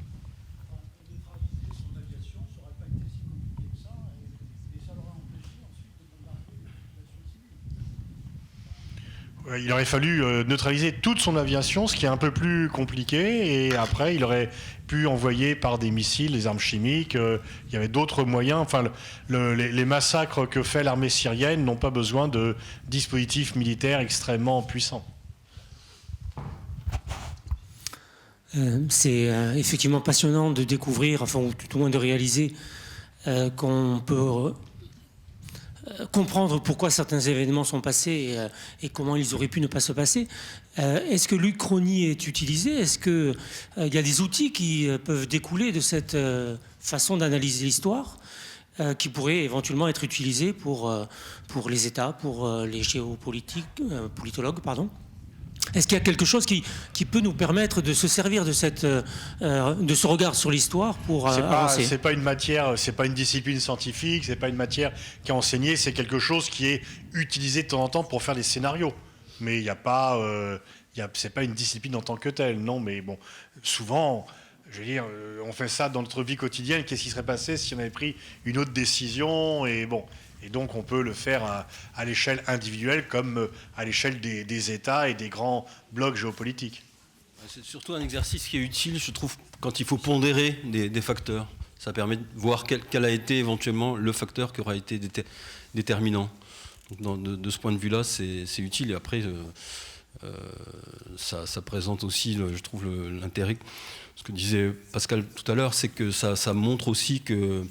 Il aurait fallu neutraliser toute son aviation, ce qui est un peu plus compliqué, et après il aurait pu envoyer par des missiles, des armes chimiques, il y avait d'autres moyens. Enfin, les massacres que fait l'armée syrienne n'ont pas besoin de dispositifs militaires extrêmement puissants. C'est effectivement passionnant de découvrir, ou tout au moins de réaliser qu'on peut... comprendre pourquoi certains événements sont passés et comment ils auraient pu ne pas se passer. Est-ce que l'Uchronie est utilisée? Est-ce qu'il y a des outils qui peuvent découler de cette façon d'analyser l'histoire qui pourraient éventuellement être utilisés pour les États, pour les politologues, pardon? Est-ce qu'il y a quelque chose qui peut nous permettre de se servir de ce regard sur l'histoire pour avancer? C'est pas une matière, c'est pas une discipline scientifique, c'est pas une matière qui est enseignée, c'est quelque chose qui est utilisé de temps en temps pour faire des scénarios. Mais il n'y a pas, c'est pas une discipline en tant que telle, non. Mais bon, souvent, je veux dire, on fait ça dans notre vie quotidienne. Qu'est-ce qui serait passé si on avait pris une autre décision? Et bon. Et donc on peut le faire à l'échelle individuelle comme à l'échelle des États et des grands blocs géopolitiques. C'est surtout un exercice qui est utile, je trouve, quand il faut pondérer des facteurs. Ça permet de voir quel a été éventuellement le facteur qui aura été déterminant. Donc de ce point de vue-là, c'est utile. Et après, ça présente aussi, je trouve, l'intérêt. Ce que disait Pascal tout à l'heure, c'est que ça montre aussi que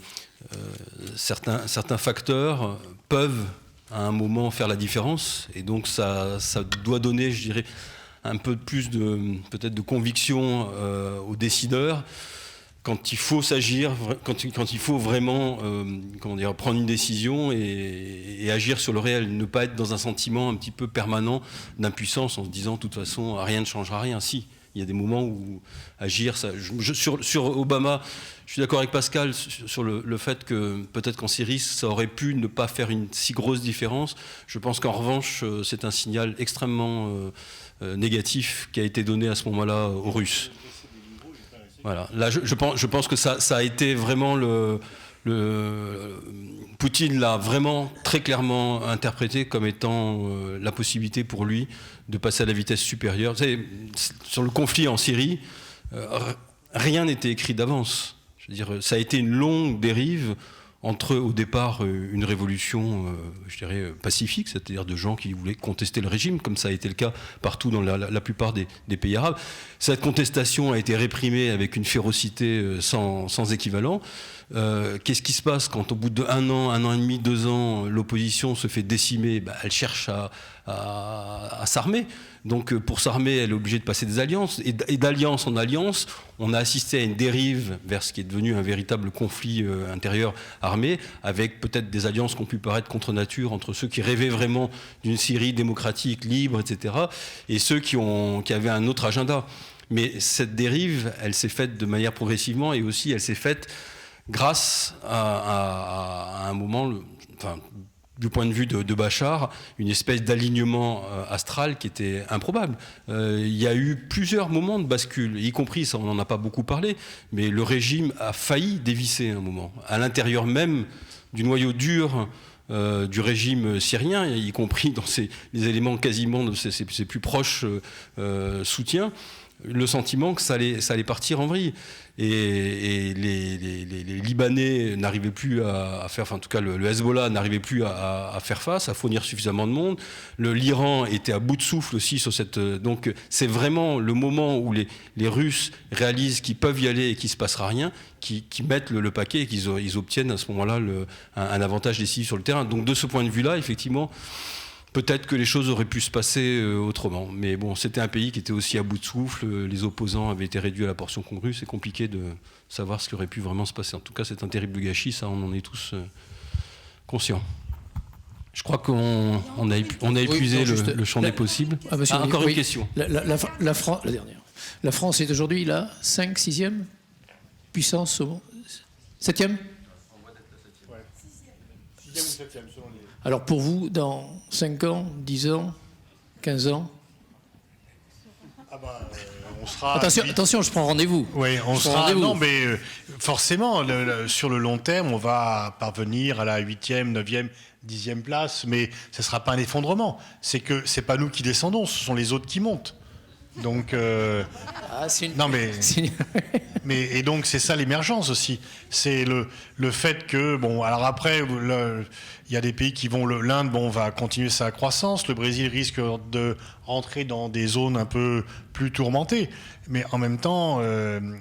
certains facteurs peuvent à un moment faire la différence, et donc ça doit donner, je dirais, un peu plus peut-être de conviction aux décideurs quand il faut s'agir, quand il faut vraiment prendre une décision et agir sur le réel, ne pas être dans un sentiment un petit peu permanent d'impuissance en se disant de toute façon rien ne changera rien. Si. Il y a des moments où agir, sur Obama, je suis d'accord avec Pascal sur le fait que peut-être qu'en Syrie, ça aurait pu ne pas faire une si grosse différence. Je pense qu'en revanche, c'est un signal extrêmement négatif qui a été donné à ce moment-là aux Russes. Voilà. Là, je pense que ça a été vraiment Poutine l'a vraiment très clairement interprété comme étant la possibilité pour lui de passer à la vitesse supérieure. Vous savez, sur le conflit en Syrie, rien n'était écrit d'avance. Je veux dire, ça a été une longue dérive entre, au départ, une révolution, je dirais, pacifique, c'est-à-dire de gens qui voulaient contester le régime, comme ça a été le cas partout dans la plupart des pays arabes. Cette contestation a été réprimée avec une férocité sans équivalent. Qu'est-ce qui se passe quand au bout d'un an et demi, 2 ans, l'opposition se fait décimer? Elle cherche à s'armer. Donc pour s'armer, elle est obligée de passer des alliances. Et d'alliance en alliance, on a assisté à une dérive vers ce qui est devenu un véritable conflit intérieur armé, avec peut-être des alliances qui ont pu paraître contre nature entre ceux qui rêvaient vraiment d'une Syrie démocratique, libre, etc., et ceux qui avaient un autre agenda. Mais cette dérive, elle s'est faite de manière progressivement, et aussi elle s'est faite grâce à un moment, du point de vue de Bachar, une espèce d'alignement astral qui était improbable. Il y a eu plusieurs moments de bascule, y compris, ça on n'en a pas beaucoup parlé, mais le régime a failli dévisser un moment. À l'intérieur même du noyau dur du régime syrien, y compris dans les éléments quasiment de ses plus proches soutiens, le sentiment que ça allait partir en vrille. Et les Libanais n'arrivaient plus à faire, enfin en tout cas le Hezbollah n'arrivait plus à faire face, à fournir suffisamment de monde. L'Iran était à bout de souffle aussi sur cette... Donc c'est vraiment le moment où les Russes réalisent qu'ils peuvent y aller et qu'il ne se passera rien, qui mettent le paquet et qu'ils obtiennent à ce moment-là un avantage décisif sur le terrain. Donc de ce point de vue-là, effectivement, peut-être que les choses auraient pu se passer autrement. Mais bon, c'était un pays qui était aussi à bout de souffle. Les opposants avaient été réduits à la portion congrue. C'est compliqué de savoir ce qui aurait pu vraiment se passer. En tout cas, c'est un terrible gâchis. Ça, on en est tous conscients. Je crois qu'on a épuisé le champ des possibles. Encore une question. La dernière. La France est aujourd'hui la 5e, 6e puissance, 7e ? Alors pour vous, dans 5 ans, 10 ans, 15 ans on sera... Attention, je prends rendez-vous. Oui, on sera... Non, mais forcément, sur le long terme, on va parvenir à la 8e, 9e, 10e place, mais ce ne sera pas un effondrement. C'est que ce n'est pas nous qui descendons, ce sont les autres qui montent. Donc... Non, mais et donc c'est ça l'émergence aussi. C'est le fait que bon, alors après il y a des pays qui vont l'Inde va continuer sa croissance, le Brésil risque de rentrer dans des zones un peu plus tourmentées, mais en même temps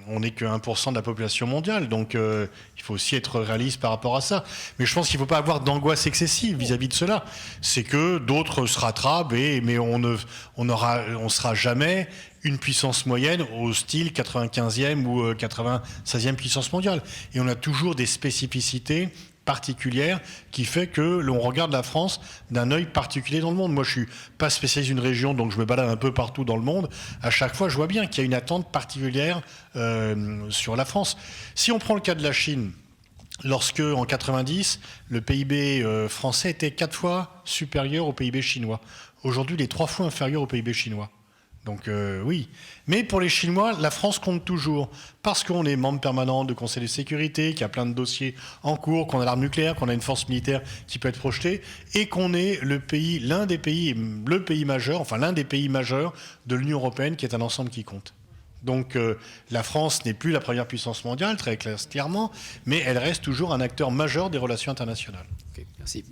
on n'est que 1% de la population mondiale, donc il faut aussi être réaliste par rapport à ça. Mais je pense qu'il ne faut pas avoir d'angoisse excessive vis-à-vis de cela. C'est que d'autres se rattrapent mais on sera jamais une puissance moyenne au style 95e ou 96e puissance mondiale. Et on a toujours des spécificités particulière qui fait que l'on regarde la France d'un œil particulier dans le monde. Moi, je suis pas spécialiste d'une région, donc je me balade un peu partout dans le monde. À chaque fois, je vois bien qu'il y a une attente particulière sur la France. Si on prend le cas de la Chine, lorsque, en 90, le PIB français était 4 fois supérieur au PIB chinois. Aujourd'hui, il est 3 fois inférieur au PIB chinois. Donc oui. Mais pour les Chinois, la France compte toujours. Parce qu'on est membre permanent du Conseil de sécurité, qu'il y a plein de dossiers en cours, qu'on a l'arme nucléaire, qu'on a une force militaire qui peut être projetée, et qu'on est l'un des pays majeur de l'Union européenne, qui est un ensemble qui compte. Donc la France n'est plus la première puissance mondiale, très clairement, mais elle reste toujours un acteur majeur des relations internationales. Okay, merci.